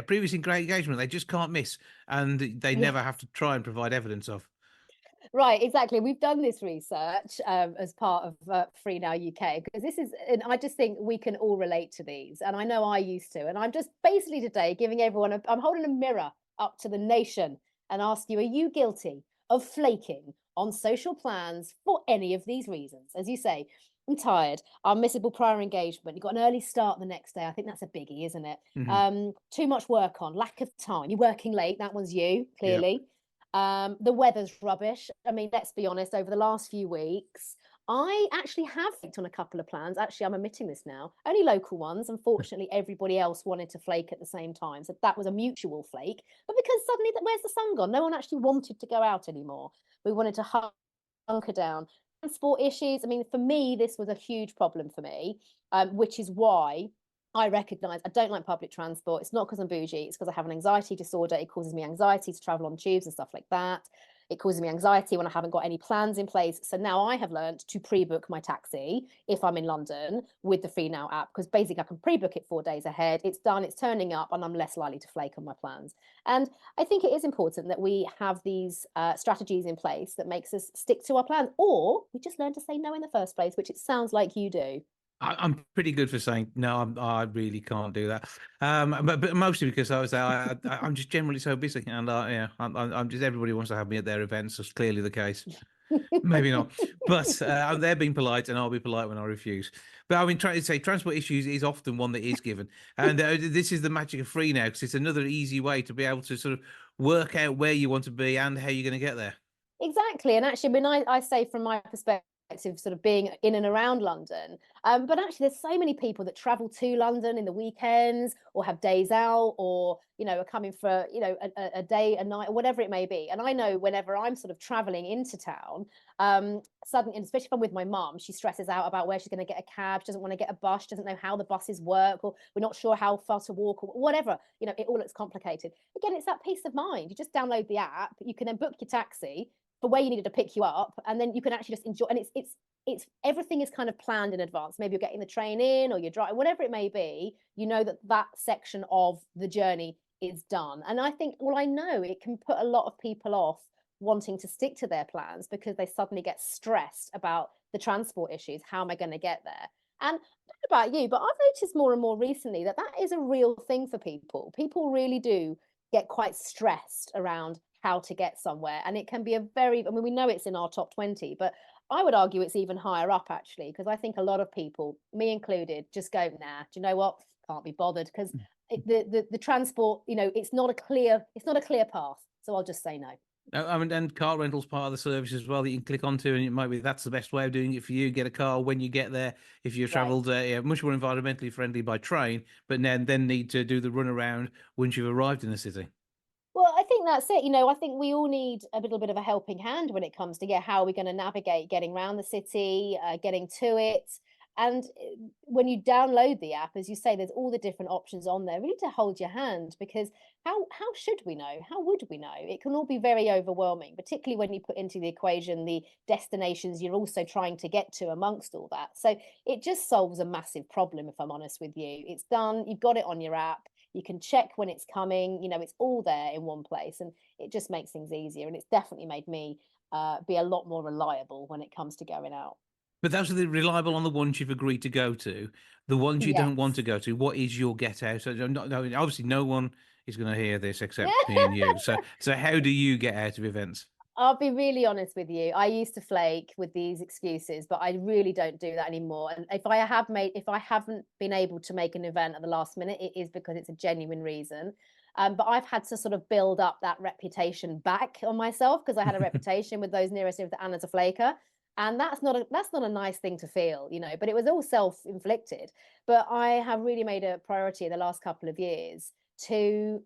previous engagement they just can't miss, and they never have to try and provide evidence of. Right, exactly. We've done this research as part of Free Now UK, because this is, and I just think we can all relate to these. And I know I used to, and I'm just basically today giving everyone, I'm holding a mirror up to the nation and ask you, are you guilty of flaking on social plans for any of these reasons? As you say, I'm tired, unmissable prior engagement, you've got an early start the next day. I think that's a biggie, isn't it? Mm-hmm. Too much work on, lack of time, you're working late, that one's you, clearly. Yep. The weather's rubbish. I mean, let's be honest, over the last few weeks, I actually have flaked on a couple of plans. Actually, I'm admitting this now. Only local ones. Unfortunately, everybody else wanted to flake at the same time. So that was a mutual flake. But because suddenly, where's the sun gone? No one actually wanted to go out anymore. We wanted to hunker down. Transport issues. I mean, for me, this was a huge problem for me, which is why I recognise I don't like public transport. It's not because I'm bougie. It's because I have an anxiety disorder. It causes me anxiety to travel on tubes and stuff like that. It causes me anxiety when I haven't got any plans in place. So now I have learned to pre-book my taxi if I'm in London with the Free Now app, because basically I can pre-book it 4 days ahead. It's done, it's turning up, and I'm less likely to flake on my plans. And I think it is important that we have these strategies in place that makes us stick to our plans, or we just learn to say no in the first place, which it sounds like you do. I'm pretty good for saying no. I really can't do that. But mostly because I'm just generally so busy, and yeah, I'm just, everybody wants to have me at their events. That's clearly the case. Maybe not, but they're being polite, and I'll be polite when I refuse. But I mean, trying to say transport issues is often one that is given, and this is the magic of Free Now, because it's another easy way to be able to sort of work out where you want to be and how you're going to get there. Exactly. And actually, when I say from my perspective, sort of being in and around London, but actually there's so many people that travel to London in the weekends or have days out, or are coming for a day, a night, or whatever it may be. And I know whenever I'm sort of traveling into town, suddenly, and especially if I'm with my mum, she stresses out about where she's going to get a cab. She doesn't want to get a bus. She doesn't know how the buses work, or we're not sure how far to walk, or whatever. It all looks complicated. Again, it's that peace of mind. You just download the app. You can then book your taxi for where you needed to pick you up, and then you can actually just enjoy. And it's everything is kind of planned in advance. Maybe you're getting the train in, or you're driving, whatever it may be. You know that section of the journey is done. And I think, well, I know it can put a lot of people off wanting to stick to their plans because they suddenly get stressed about the transport issues. How am I going to get there? And I don't know about you, but I've noticed more and more recently that is a real thing for people. People really do get quite stressed around how to get somewhere. And it can be we know it's in our top 20, but I would argue it's even higher up, actually, because I think a lot of people, me included, just go, nah, do you know what? Can't be bothered, because the transport, it's not a clear path. So I'll just say no. I mean, and car rental's part of the service as well that you can click onto, and it might be that's the best way of doing it for you. Get a car when you get there. If you've travelled much more environmentally friendly by train, but then need to do the run around once you've arrived in the city. Well, I think that's it. I think we all need a little bit of a helping hand when it comes to how are we going to navigate getting around the city, getting to it. And when you download the app, as you say, there's all the different options on there, really to hold your hand, because how should we know? How would we know? It can all be very overwhelming, particularly when you put into the equation the destinations you're also trying to get to amongst all that. So it just solves a massive problem, if I'm honest with you. It's done. You've got it on your app. You can check when it's coming, it's all there in one place, and it just makes things easier. And it's definitely made me be a lot more reliable when it comes to going out. But those are the reliable on the ones you've agreed to go to. The ones you don't want to go to, what is your get out? Obviously, no one is going to hear this except me and you. So how do you get out of events? I'll be really honest with you. I used to flake with these excuses, but I really don't do that anymore. And if I haven't been able to make an event at the last minute, it is because it's a genuine reason. But I've had to sort of build up that reputation back on myself, because I had a reputation with those nearest to Anna's a flaker. And that's not a nice thing to feel, but it was all self-inflicted. But I have really made a priority in the last couple of years to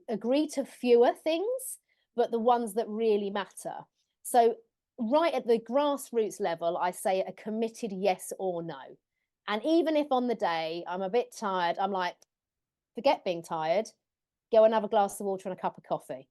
agree to fewer things, but the ones that really matter. So right at the grassroots level, I say a committed yes or no. And even if on the day I'm a bit tired, I'm like, forget being tired, go and have a glass of water and a cup of coffee.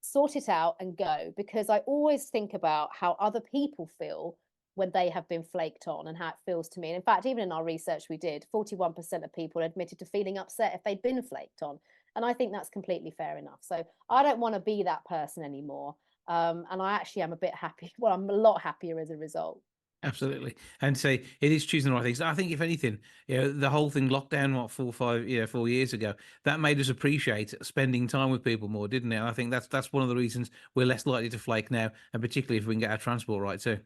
Sort it out and go, because I always think about how other people feel when they have been flaked on and how it feels to me. And in fact, even in our research we did, 41% of people admitted to feeling upset if they'd been flaked on. And I think that's completely fair enough. So I don't want to be that person anymore. And I actually am a bit happy. Well, I'm a lot happier as a result. Absolutely. And say it is choosing the right things. I think if anything, the whole thing lockdown, 4 years ago, that made us appreciate spending time with people more, didn't it? And I think that's one of the reasons we're less likely to flake now, and particularly if we can get our transport right too.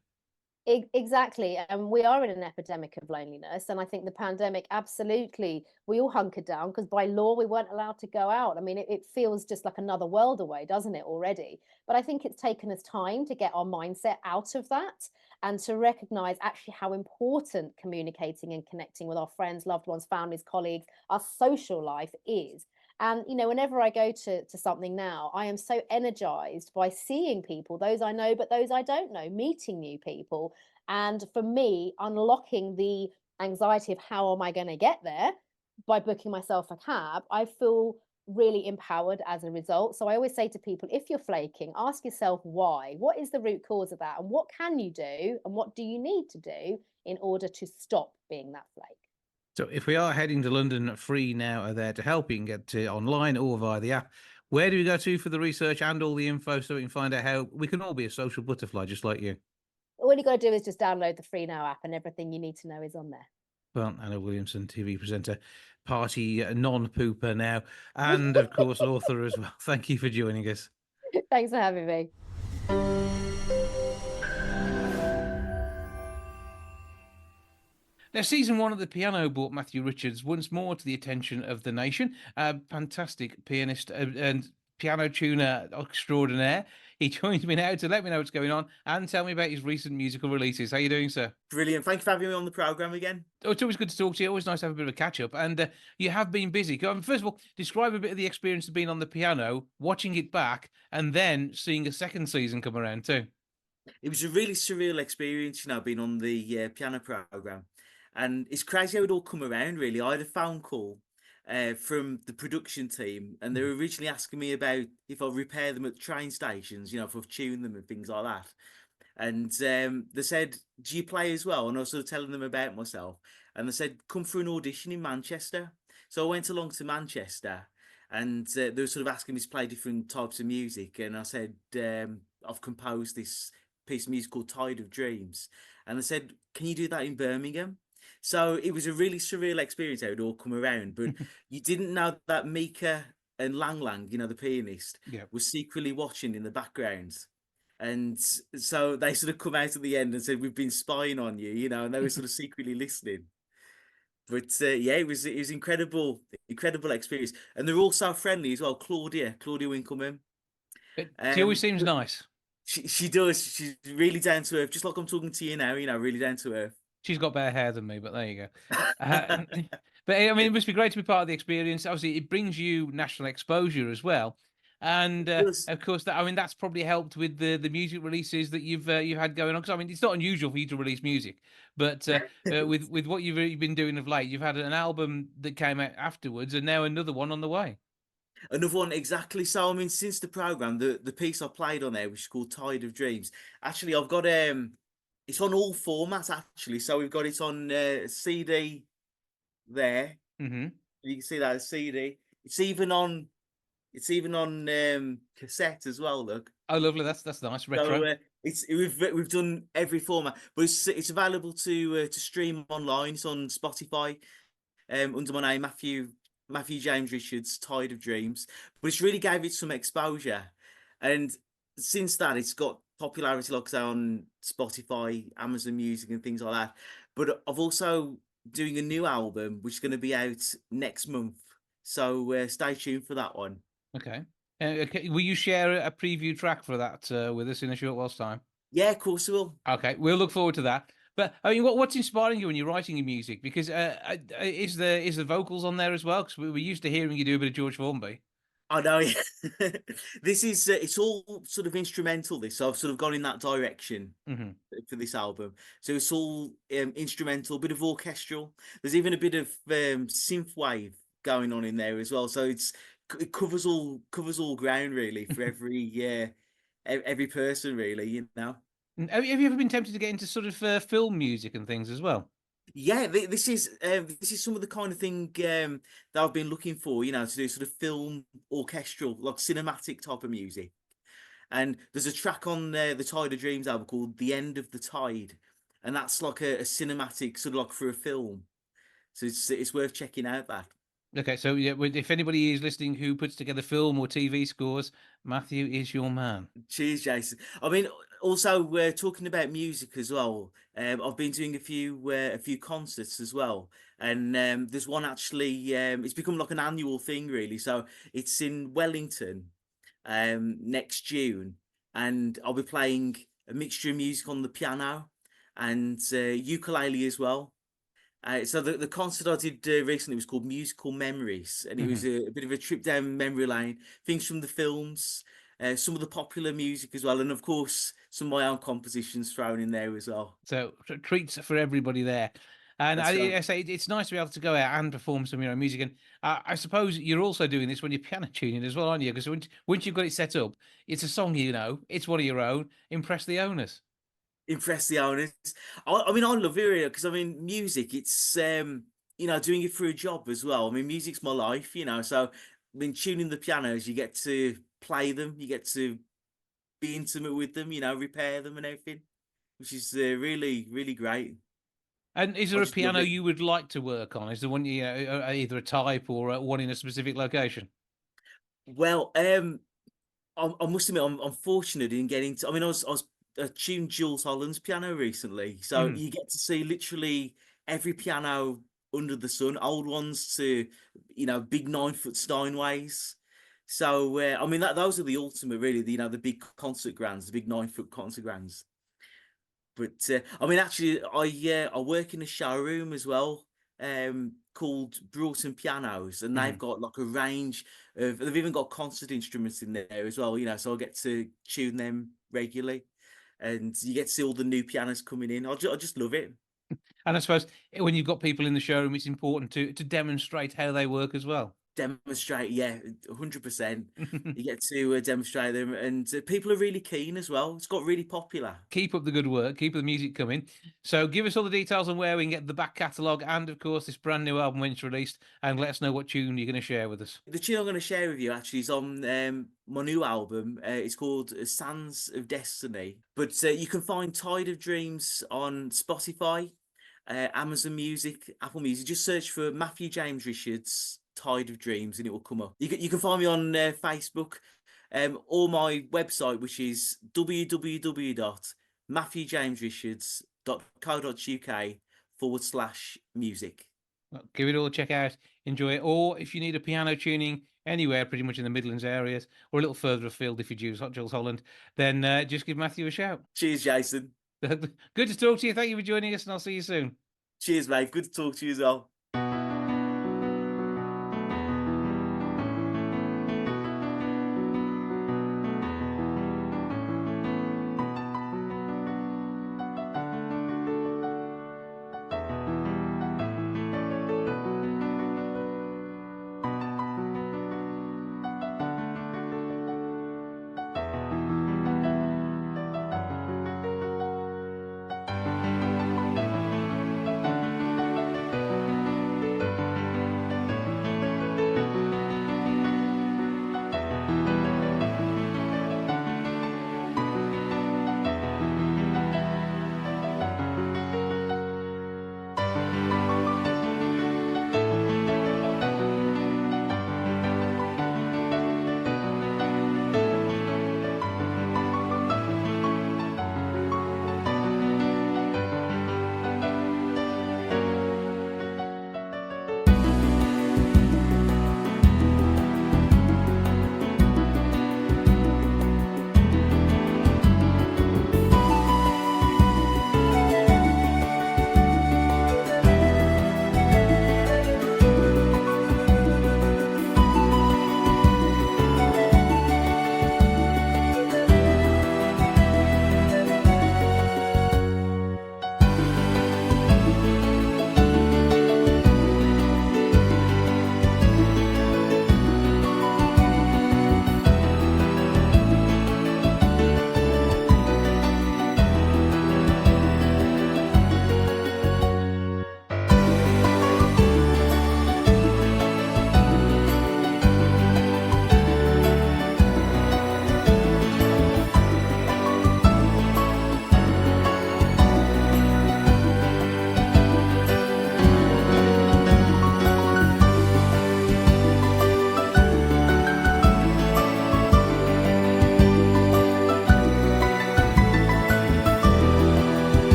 Exactly. And we are in an epidemic of loneliness. And I think the pandemic, absolutely, we all hunkered down because by law we weren't allowed to go out. I mean, it feels just like another world away, doesn't it, already? But I think it's taken us time to get our mindset out of that and to recognize actually how important communicating and connecting with our friends, loved ones, families, colleagues, our social life is. And, whenever I go to something now, I am so energized by seeing people, those I know, but those I don't know, meeting new people. And for me, unlocking the anxiety of how am I going to get there by booking myself a cab, I feel really empowered as a result. So I always say to people, if you're flaking, ask yourself why. What is the root cause of that? And what can you do? And what do you need to do in order to stop being that flake? So if we are heading to London, Free Now are there to help. You can get to online or via the app. Where do we go to for the research and all the info so we can find out how we can all be a social butterfly just like you? All you got to do is just download the Free Now app and everything you need to know is on there. Well, Anna Williamson, TV presenter, party non-pooper now, and of course author as well. Thank you for joining us. Thanks for having me. Now, season 1 of The Piano brought Matthew Richards once more to the attention of the nation. A fantastic pianist and piano tuner extraordinaire. He joins me now to let me know what's going on and tell me about his recent musical releases. How are you doing, sir? Brilliant. Thank you for having me on the programme again. Oh, it's always good to talk to you. Always nice to have a bit of a catch-up. And you have been busy. First of all, describe a bit of the experience of being on the piano, watching it back, and then seeing a second season come around too. It was a really surreal experience, being on the piano programme. And it's crazy how it all come around, really. I had a phone call from the production team, and they were originally asking me about if I repair them at train stations, if I've tuned them and things like that. And they said, do you play as well? And I was sort of telling them about myself. And they said, come for an audition in Manchester. So I went along to Manchester, and they were sort of asking me to play different types of music. And I said, I've composed this piece of music called Tide of Dreams. And they said, can you do that in Birmingham? So it was a really surreal experience how it all come around. But you didn't know that Mika and Lang Lang, the pianist, was secretly watching in the background. And so they sort of come out at the end and said, we've been spying on you, and they were sort of secretly listening. But it was incredible experience. And they're all so friendly as well. Claudia Winkleman. She always seems nice. She does. She's really down to earth, just like I'm talking to you now, really down to earth. She's got better hair than me, but there you go. But I mean, it must be great to be part of the experience. Obviously, it brings you national exposure as well. And of course, that's probably helped with the music releases that you've had going on. Because I mean, it's not unusual for you to release music, but with what you've been doing of late, you've had an album that came out afterwards, and now another one on the way. Another one, exactly. So I mean, since the program, the piece I played on there, which is called Tide of Dreams. Actually, I've got it's on all formats actually. So we've got it on CD there. Mm-hmm. You can see that CD. It's even on cassette as well. Look. Oh, lovely. That's nice. Retro. So we've done every format, but it's available to stream online. It's on Spotify under my name, Matthew James Richards, Tide of Dreams. But it's really gave it some exposure, and since that, it's got popularity, like I say, on Spotify, Amazon Music, and things like that. But I've also doing a new album, which is going to be out next month. So stay tuned for that one. Okay. Will you share a preview track for that with us in a short while's time? Yeah, of course we will. Okay, we'll look forward to that. But I mean, what's inspiring you when you're writing your music? Because is the vocals on there as well? Because we're used to hearing you do a bit of George Formby. I know. This is it's all sort of instrumental. So I've sort of gone in that direction for this album. So it's all instrumental, bit of orchestral. There's even a bit of synth wave going on in there as well. So it covers all ground really for every person really. Have you ever been tempted to get into sort of film music and things as well? Yeah, this is some of the kind of thing that I've been looking for, to do sort of film orchestral, like cinematic type of music. And there's a track on the Tide of Dreams album called "The End of the Tide," and that's like a cinematic sort of like for a film. So it's worth checking out that. Okay, so yeah, if anybody is listening who puts together film or TV scores, Matthew is your man. Cheers, Jason. I mean, also we're talking about music as well. I've been doing a few concerts as well, and there's one actually. It's become like an annual thing, really. So it's in Wellington next June, and I'll be playing a mixture of music on the piano and ukulele as well. So the concert I did recently was called Musical Memories, and it was a bit of a trip down memory lane, things from the films, some of the popular music as well, and of course some of my own compositions thrown in there as well. So treats for everybody there. And That's right. I say it's nice to be able to go out and perform some, music. And I suppose you're also doing this when you're piano tuning as well, aren't you? Because once you've got it set up, it's a song it's one of your own. Impress the owners. Impress the owners. I mean, I love it really because I mean, music. It's doing it for a job as well. I mean, music's my life. So I mean, tuning the pianos, you get to play them, you get to be intimate with them, repair them and everything, which is really, really great. And is I there a just love piano it. you would like to work on? Is there one, either a type or one in a specific location? Well, I must admit, I'm fortunate in getting to. I mean, I tuned Jules Holland's piano recently, so Mm. you get to see literally every piano under the sun, old ones to big 9 foot Steinways. So I mean, those are the ultimate, really. The big concert grands, the big 9 foot concert grands. But I mean, actually, I work in a showroom as well, called Broughton Pianos, and they've Mhm. got like a range of. They've even got concert instruments in there as well. So I get to tune them regularly, and you get to see all the new pianos coming in. I just love it. And I suppose when you've got people in the showroom, it's important to demonstrate how they work as well. Demonstrate, yeah, 100%. You get to demonstrate them, and people are really keen as well. It's got really popular. Keep up the good work. Keep the music coming. So give us all the details on where we can get the back catalogue and, of course, this brand new album when it's released. And let us know what tune you're going to share with us. The tune I'm going to share with you actually is on my new album. It's called Sands of Destiny. But you can find Tide of Dreams on Spotify, Amazon Music, Apple Music. Just search for Matthew James Richards, Tide of Dreams, and it will come up. You can find me on Facebook, or my website, which is www.matthewjamesrichards.co.uk/music. Well, give it all a check out. Enjoy it. Or if you need a piano tuning anywhere, pretty much in the Midlands areas, or a little further afield if you choose Jules Holland, then just give Matthew a shout. Cheers, Jason. Good to talk to you. Thank you for joining us, and I'll see you soon. Cheers, mate. Good to talk to you as well.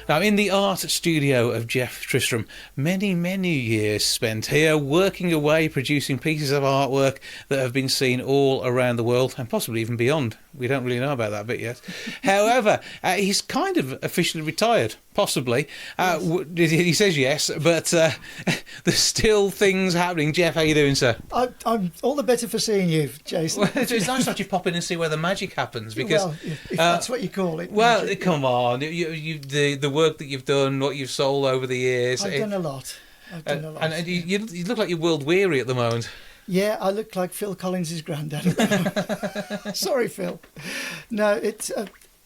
Now, in the art studio of Geoff Tristram, many, many years spent here working away, producing pieces of artwork that have been seen all around the world and possibly even beyond. We don't really know about that bit yet. However, he's kind of officially retired, possibly. Yes. He says yes, but there's still things happening. Geoff, how you doing, sir? I'm all the better for seeing you, Jason. Well, it's nice that you pop in and see where the magic happens, because well, if that's what you call it. well, magic. come on, the work that you've done, what you've sold over the years. I've done a lot. And you look like you're world weary at the moment. Yeah, I look like Phil Collins' granddad. Sorry, Phil. No, it's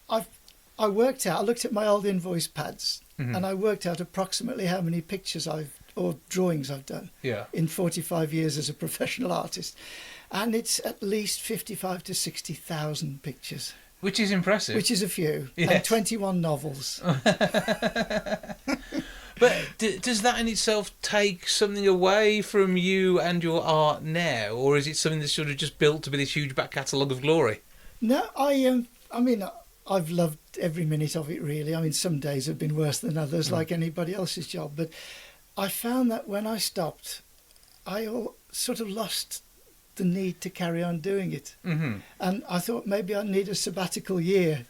I worked out. I looked at my old invoice pads, and I worked out approximately how many pictures or drawings I've done in 45 years as a professional artist, and it's at least 55 to 60,000 pictures. Which is impressive. Which is a few. Yes. And 21 novels. But does that in itself take something away from you and your art now, or is it something that's sort of just built to be this huge back catalogue of glory? No, I mean, I've loved every minute of it, really. I mean, some days have been worse than others, like anybody else's job. But I found that when I stopped, I sort of lost the need to carry on doing it. And I thought maybe I need a sabbatical year,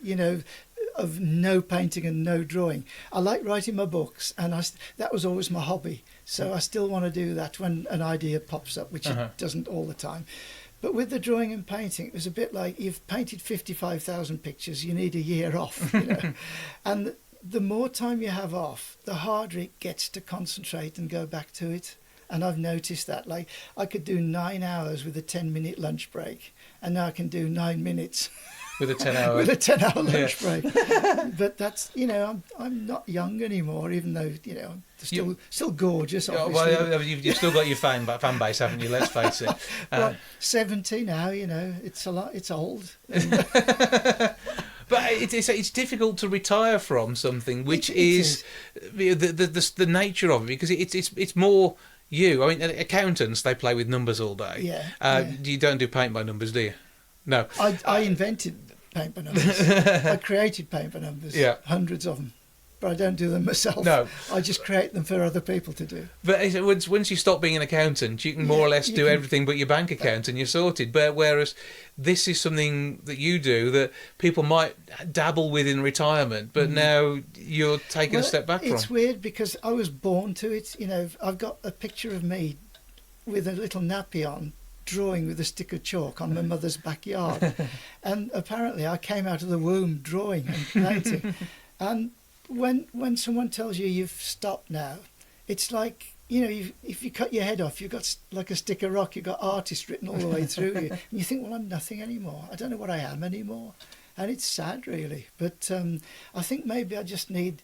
of no painting and no drawing. I like writing my books, and that was always my hobby. So I still want to do that when an idea pops up, which it doesn't all the time. But with the drawing and painting, it was a bit like you've painted 55,000 pictures, you need a year off, And the more time you have off, the harder it gets to concentrate and go back to it. And I've noticed that, like, I could do 9 hours with a 10-minute lunch break, and now I can do 9 minutes with a 10-hour with a 10-hour lunch break. But that's, I'm not young anymore, even though I'm still gorgeous. Obviously. Well, you've still got your fan base, haven't you? Let's face it. Well, 70 now, it's a lot. It's old. But it's difficult to retire from something which is the nature of it, because it's more you. I mean, accountants, they play with numbers all day. Yeah. You don't do paint by numbers, do you? No. I invented paint by numbers. I created paint by numbers. Yeah. Hundreds of them. But I don't do them myself. No. I just create them for other people to do. But once you stop being an accountant, you can more or less do everything but your bank account, and you're sorted. But whereas this is something that you do that people might dabble with in retirement, but now you're taking a step back from. It's weird because I was born to it. I've got a picture of me with a little nappy on, drawing with a stick of chalk on my mother's backyard. And apparently I came out of the womb drawing and painting. And when someone tells you you've stopped now, it's like, if you cut your head off, you've got like a stick of rock, you've got artist written all the way through you. And you think, well, I'm nothing anymore. I don't know what I am anymore. And it's sad, really. But I think maybe I just need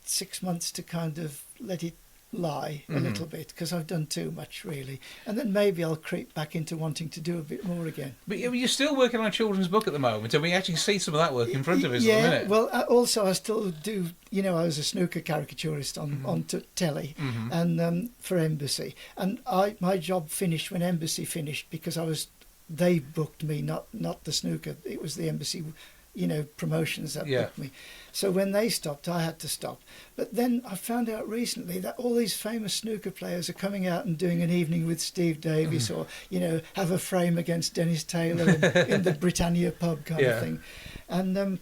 6 months to kind of let it lie a little bit, because I've done too much, really. And then maybe I'll creep back into wanting to do a bit more again. But you're still working on a children's book at the moment, and we actually see some of that work in front of us at the minute. Well, also I still do, I was a snooker caricaturist on telly and for Embassy. And my job finished when Embassy finished, because they booked me, not the snooker. It was the Embassy promotions that booked me. So when they stopped, I had to stop. But then I found out recently that all these famous snooker players are coming out and doing an evening with Steve Davis, or have a frame against Dennis Taylor in the Britannia pub kind of thing. And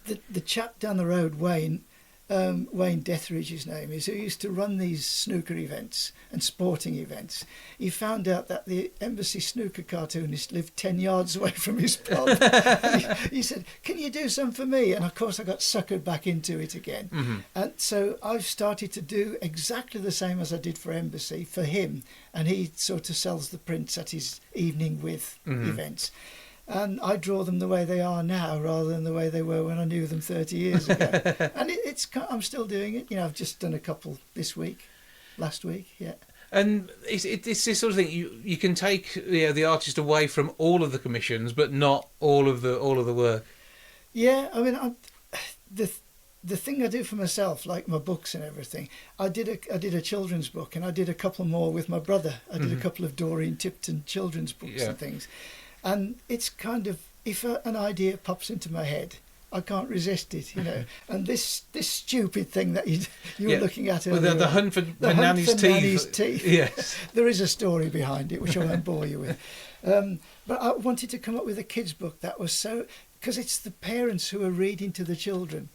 the chap down the road, Wayne Deathridge, his name is, who used to run these snooker events and sporting events. He found out that the Embassy snooker cartoonist lived 10 yards away from his pub. he said, "Can you do some for me?" And of course I got suckered back into it again. And so I've started to do exactly the same as I did for Embassy for him, and he sort of sells the prints at his evening with events. And I draw them the way they are now, rather than the way they were when I knew them 30 years ago. And I'm still doing it. I've just done a couple last week. And it's this sort of thing. You can take the artist away from all of the commissions, but not all of the work. Yeah, I mean, the thing I do for myself, like my books and everything, I did a children's book, and I did a couple more with my brother. I did a couple of Doreen Tipton children's books and things. And it's kind of, if an idea pops into my head, I can't resist it, you know. And this stupid thing that you were looking at Well, earlier, the hunt for Nanny's teeth. Yes. There is a story behind it, which I won't bore you with. But I wanted to come up with a kids' book that was because it's the parents who are reading to the children,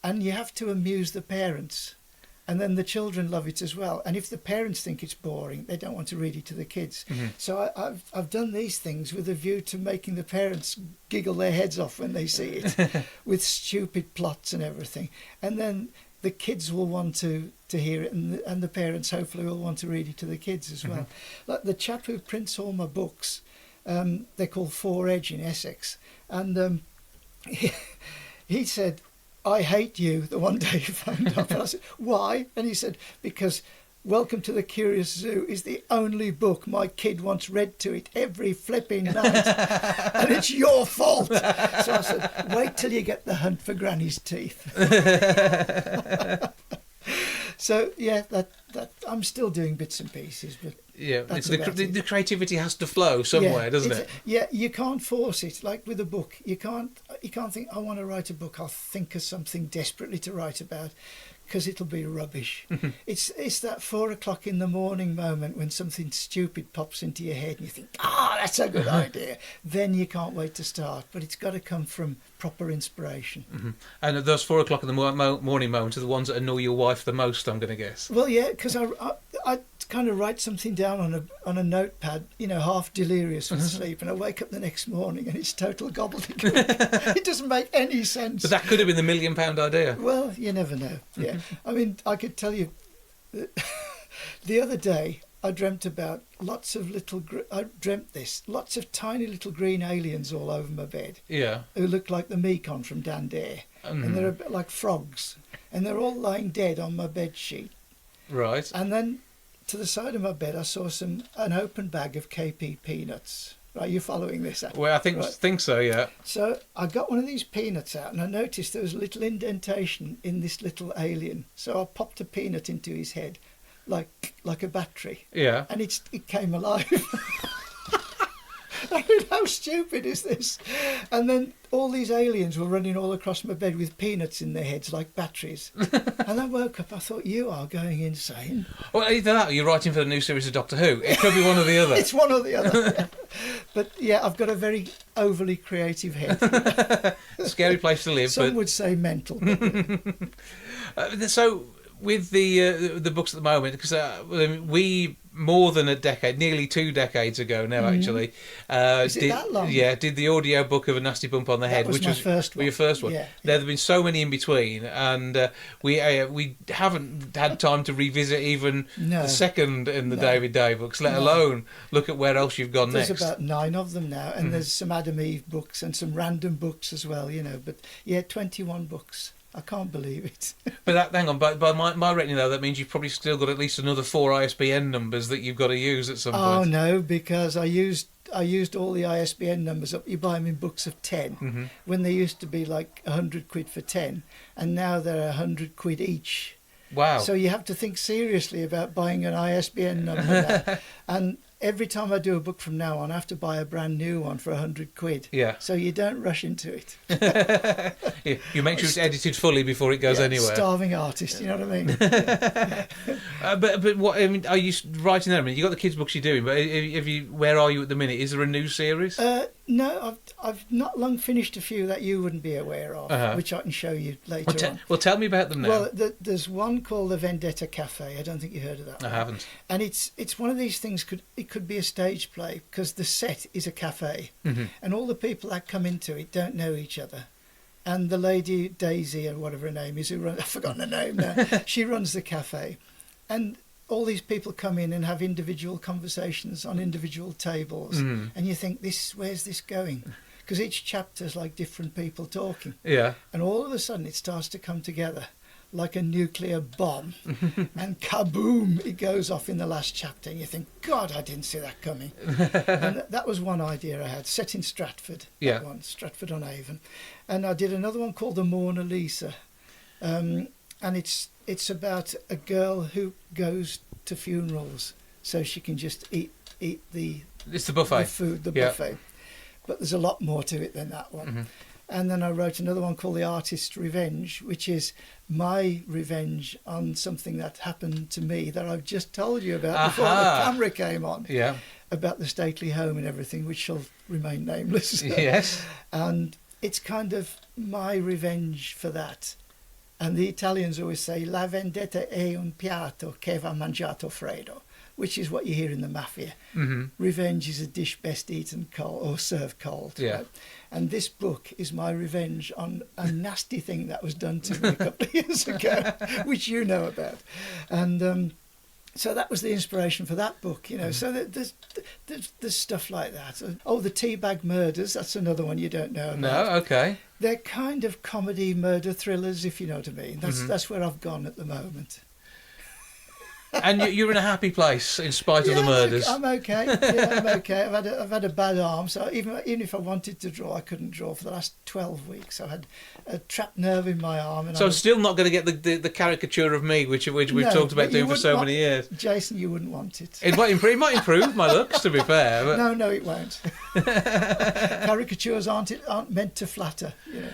and you have to amuse the parents. And then the children love it as well. And if the parents think it's boring, they don't want to read it to the kids. So I've done these things with a view to making the parents giggle their heads off when they see it, with stupid plots and everything. And then the kids will want to hear it, and the parents hopefully will want to read it to the kids as well. Like the chap who prints all my books, they're called Four Edge in Essex. And he said, "I hate you," the one day he phoned up. And I said, "Why?" And he said, "Because Welcome to the Curious Zoo is the only book my kid wants read to it every flipping night. And it's your fault." So I said, "Wait till you get The Hunt for Granny's Teeth." So yeah, that I'm still doing bits and pieces, but yeah, it's the creativity has to flow somewhere, doesn't it? Yeah, you can't force it. Like with a book, you can't think, "I want to write a book. I'll think of something desperately to write about," because it'll be rubbish. It's that 4 o'clock in the morning moment when something stupid pops into your head and you think, that's a good idea. Then you can't wait to start. But it's got to come from proper inspiration. And those 4 o'clock in the morning moments are the ones that annoy your wife the most, I'm going to guess. Well, yeah, because I kind of write something down on a notepad, half delirious with sleep, and I wake up the next morning and it's total gobbledygook. It doesn't make any sense. But that could have been the £1 million idea. Well, you never know. Yeah. I mean, I could tell you the other day I dreamt about lots of tiny little green aliens all over my bed. Yeah. Who look like the Mekon from Dan Dare. And they're a bit like frogs. And they're all lying dead on my bed sheet. Right. And then to the side of my bed I saw an open bag of KP peanuts. Right, you following this? Well, I think so, yeah. So I got one of these peanuts out and I noticed there was a little indentation in this little alien. So I popped a peanut into his head, like a battery. Yeah. And it came alive. I mean, how stupid is this? And then all these aliens were running all across my bed with peanuts in their heads like batteries. And I woke up, I thought, you are going insane. Well, either that or you're writing for the new series of Doctor Who. It could be one or the other. It's one or the other. Yeah. But yeah, I've got a very overly creative head. Scary place to live. Some would say mental. So with the books at the moment, because we more than a decade, nearly 2 decades ago now, actually. Is it that long? Yeah, did the audio book of A Nasty Bump on the Head, which was first one. Your first one. Yeah. There have been so many in between, and we haven't had time to revisit even the second in the David Day books, let alone look at where else you've gone next. There's about 9 of them now, and there's some Adam Eve books and some random books as well, But yeah, 21 books. I can't believe it. But hang on, by my reckoning though, that means you've probably still got at least another 4 ISBN numbers that you've got to use at some point. Oh no, because I used all the ISBN numbers up. You buy them in books of 10, when they used to be like 100 quid for 10, and now they're 100 quid each. Wow. So you have to think seriously about buying an ISBN number now. And every time I do a book from now on, I have to buy a brand new one for 100 quid. Yeah. So you don't rush into it. You make sure it's edited fully before it goes anywhere. Starving artist, you know what I mean? But what I mean, are you writing that? I mean, you got the kids' books you're doing, but where are you at the minute? Is there a new series? No, I've not long finished a few that you wouldn't be aware of, which I can show you later on. Well, tell me about them now. Well, there's one called the Vendetta Cafe. I don't think you heard of that one. I haven't. And it's one of these things. It could be a stage play because the set is a cafe, and all the people that come into it don't know each other. And the lady Daisy, or whatever her name is, I've forgotten her name now. She runs the cafe, and all these people come in and have individual conversations on individual tables, and you think, where's this going? Because each chapter's like different people talking. Yeah. And all of a sudden it starts to come together like a nuclear bomb, and kaboom, it goes off in the last chapter, and you think, God, I didn't see that coming. And that was one idea I had, set in Stratford. Yeah. Stratford on Avon. And I did another one called the Mona Lisa, and it's about a girl who goes to funerals so she can just eat the It's the buffet. the food, the buffet. But there's a lot more to it than that one. And then I wrote another one called The Artist's Revenge, which is my revenge on something that happened to me that I've just told you about before the camera came on. Yeah. About the stately home and everything, which shall remain nameless. Yes. And it's kind of my revenge for that. And the Italians always say, la vendetta è un piatto che va mangiato freddo, which is what you hear in the mafia. Mm-hmm. Revenge is a dish best eaten cold or served cold. Yeah. Right? And this book is my revenge on a nasty thing that was done to me a couple of years ago, which you know about. And so that was the inspiration for that book, you know. So there's stuff like that. Oh, the Teabag Murders, that's another one you don't know about. No, okay. They're kind of comedy murder thrillers, if you know what I mean. That's where I've gone at the moment. And you're in a happy place in spite of the murders. I'm okay. Yeah, I'm okay. I've had a bad arm, so even if I wanted to draw, I couldn't draw for the last 12 weeks. I had a trapped nerve in my arm. And So I'm still not going to get the caricature of me, which we've talked about doing for so many years. Jason, you wouldn't want it. It might improve my looks, to be fair. But... No, it won't. Caricatures aren't meant to flatter, you know.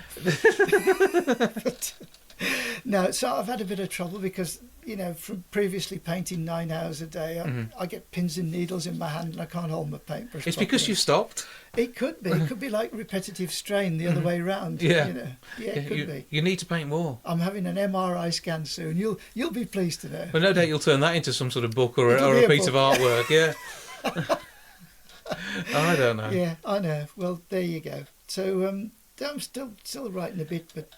No, so I've had a bit of trouble because, you know, from previously painting 9 hours a day, I get pins and needles in my hand and I can't hold my paintbrush. It's because you stopped. It could be. It could be like repetitive strain the other way round. Yeah. You know. Yeah, it could be. You need to paint more. I'm having an MRI scan soon. You'll be pleased to know. Well, no doubt you'll turn that into some sort of book or a piece of artwork. Yeah. I don't know. Yeah, I know. Well, there you go. So I'm still writing a bit, but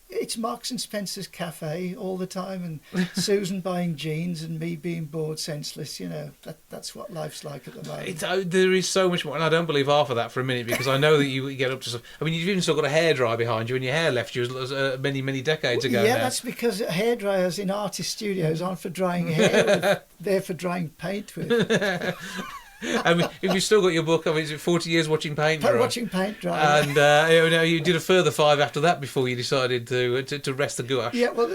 it's Marks and Spencer's cafe all the time, and Susan buying jeans and me being bored senseless. You know, that's what life's like at the moment. There is so much more, and I don't believe half of that for a minute, because I know that you get up to some... I mean, you've even still got a hairdryer behind you, and your hair left you many decades ago. Yeah, now. that's because hairdryers in artist studios aren't for drying hair; they're for drying paint with. I mean, if you've still got your book, I mean, is it 40 years watching paint dry? Watching paint dry. And you did a further 5 after that before you decided to rest the gouache. Yeah, well,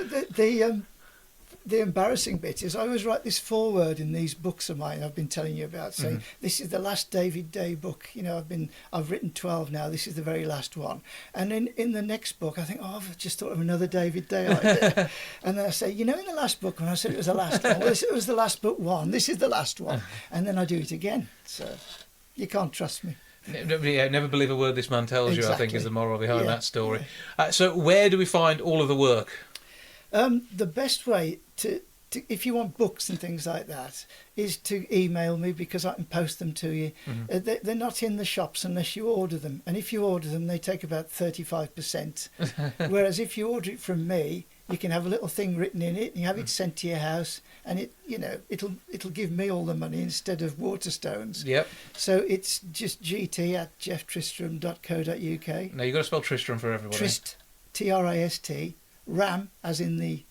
the embarrassing bit is I always write this foreword in these books of mine I've been telling you about, saying this is the last David Day book. You know, I've written 12 now. This is the very last one. And in the next book, I think, I've just thought of another David Day idea. And then I say, you know, in the last book when I said it was the last one, well, it was the last book one. This is the last one, and then I do it again. So you can't trust me. Never believe a word this man tells you, I think, is the moral behind that story. Yeah. So where do we find all of the work? The best way to if you want books and things like that is to email me, because I can post them to you. They're not in the shops unless you order them, and if you order them, they take about 35%. Whereas if you order it from me, you can have a little thing written in it, and you have it sent to your house, and it'll give me all the money instead of Waterstones. Yep. So it's just gt@geofftristram.co.uk. Now you've got to spell Tristram for everybody. Trist, Trist, Ram, as in the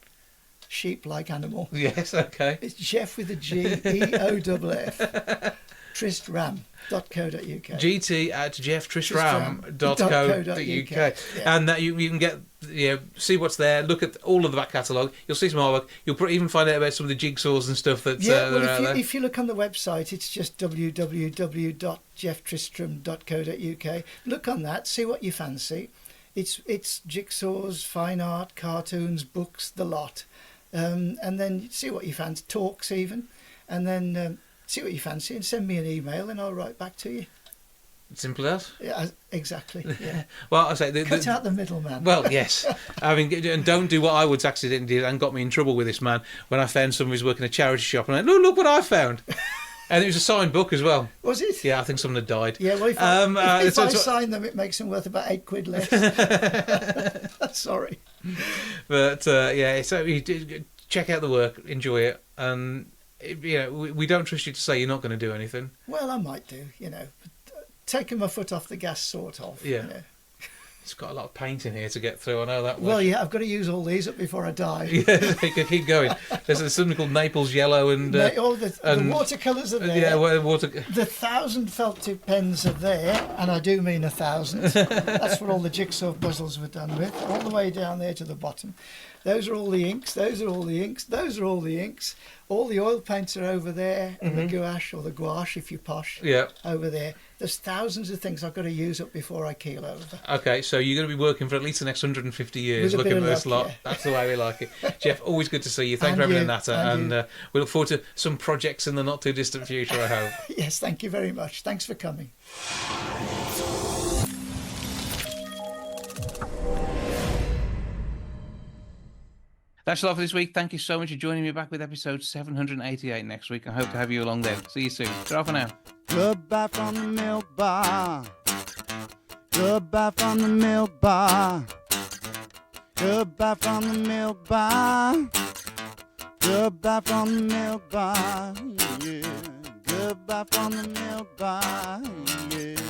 sheep-like animal. Yes, okay. It's Geoff with a G, EOFF. Tristram.co.uk. gt@geofftristram.co.uk. Yeah. And that you can get, see what's there, look at all of the back catalogue. You'll see some artwork. You'll even find out about some of the jigsaws and stuff that well, are out there. If you look on the website, it's just www.geofftristram.co.uk. Look on that, see what you fancy. It's jigsaws, fine art, cartoons, books, the lot. And then see what you fancy, talks even, and then see what you fancy and send me an email and I'll write back to you. Simple as. Yeah, exactly. Yeah. Well, I say cut out the middleman. Well, yes. I mean, and don't do what I would accidentally did and got me in trouble with this man when I found somebody who's working in a charity shop and I went, look what I found. And it was a signed book as well. Was it? Yeah, I think someone had died. Yeah, well, if I sign them, it makes them worth about £8 less. Sorry. But so you check out the work, enjoy it, and we don't trust you to say you're not going to do anything. Well, I might do, taking my foot off the gas, sort of. Yeah. It's got a lot of paint in here to get through. I know that. Well, yeah, I've got to use all these up before I die. Yeah, you can keep going. There's something called Naples yellow and the watercolours are there. Yeah, The 1,000 felt tip pens are there, and I do mean 1,000. That's what all the jigsaw puzzles were done with, all the way down there to the bottom. those are all the inks, those are all the inks, those are all the inks. All the oil paints are over there, and the gouache, or the gouache if you're posh, over there. There's thousands of things I've got to use up before I keel over. Okay, so you're going to be working for at least the next 150 years looking at this lot. That's the way we like it. Geoff, always good to see you. Thanks for having that. And we look forward to some projects in the not too distant future, I hope. Yes, thank you very much. Thanks for coming. That's all for this week. Thank you so much for joining me back with episode 788 next week. I hope to have you along then. See you soon. Ta-ra for now. Goodbye from the milk bar. Goodbye from the milk bar. Goodbye from the milk bar. Goodbye from the milk bar. Yeah. Goodbye from the milk bar. Yeah.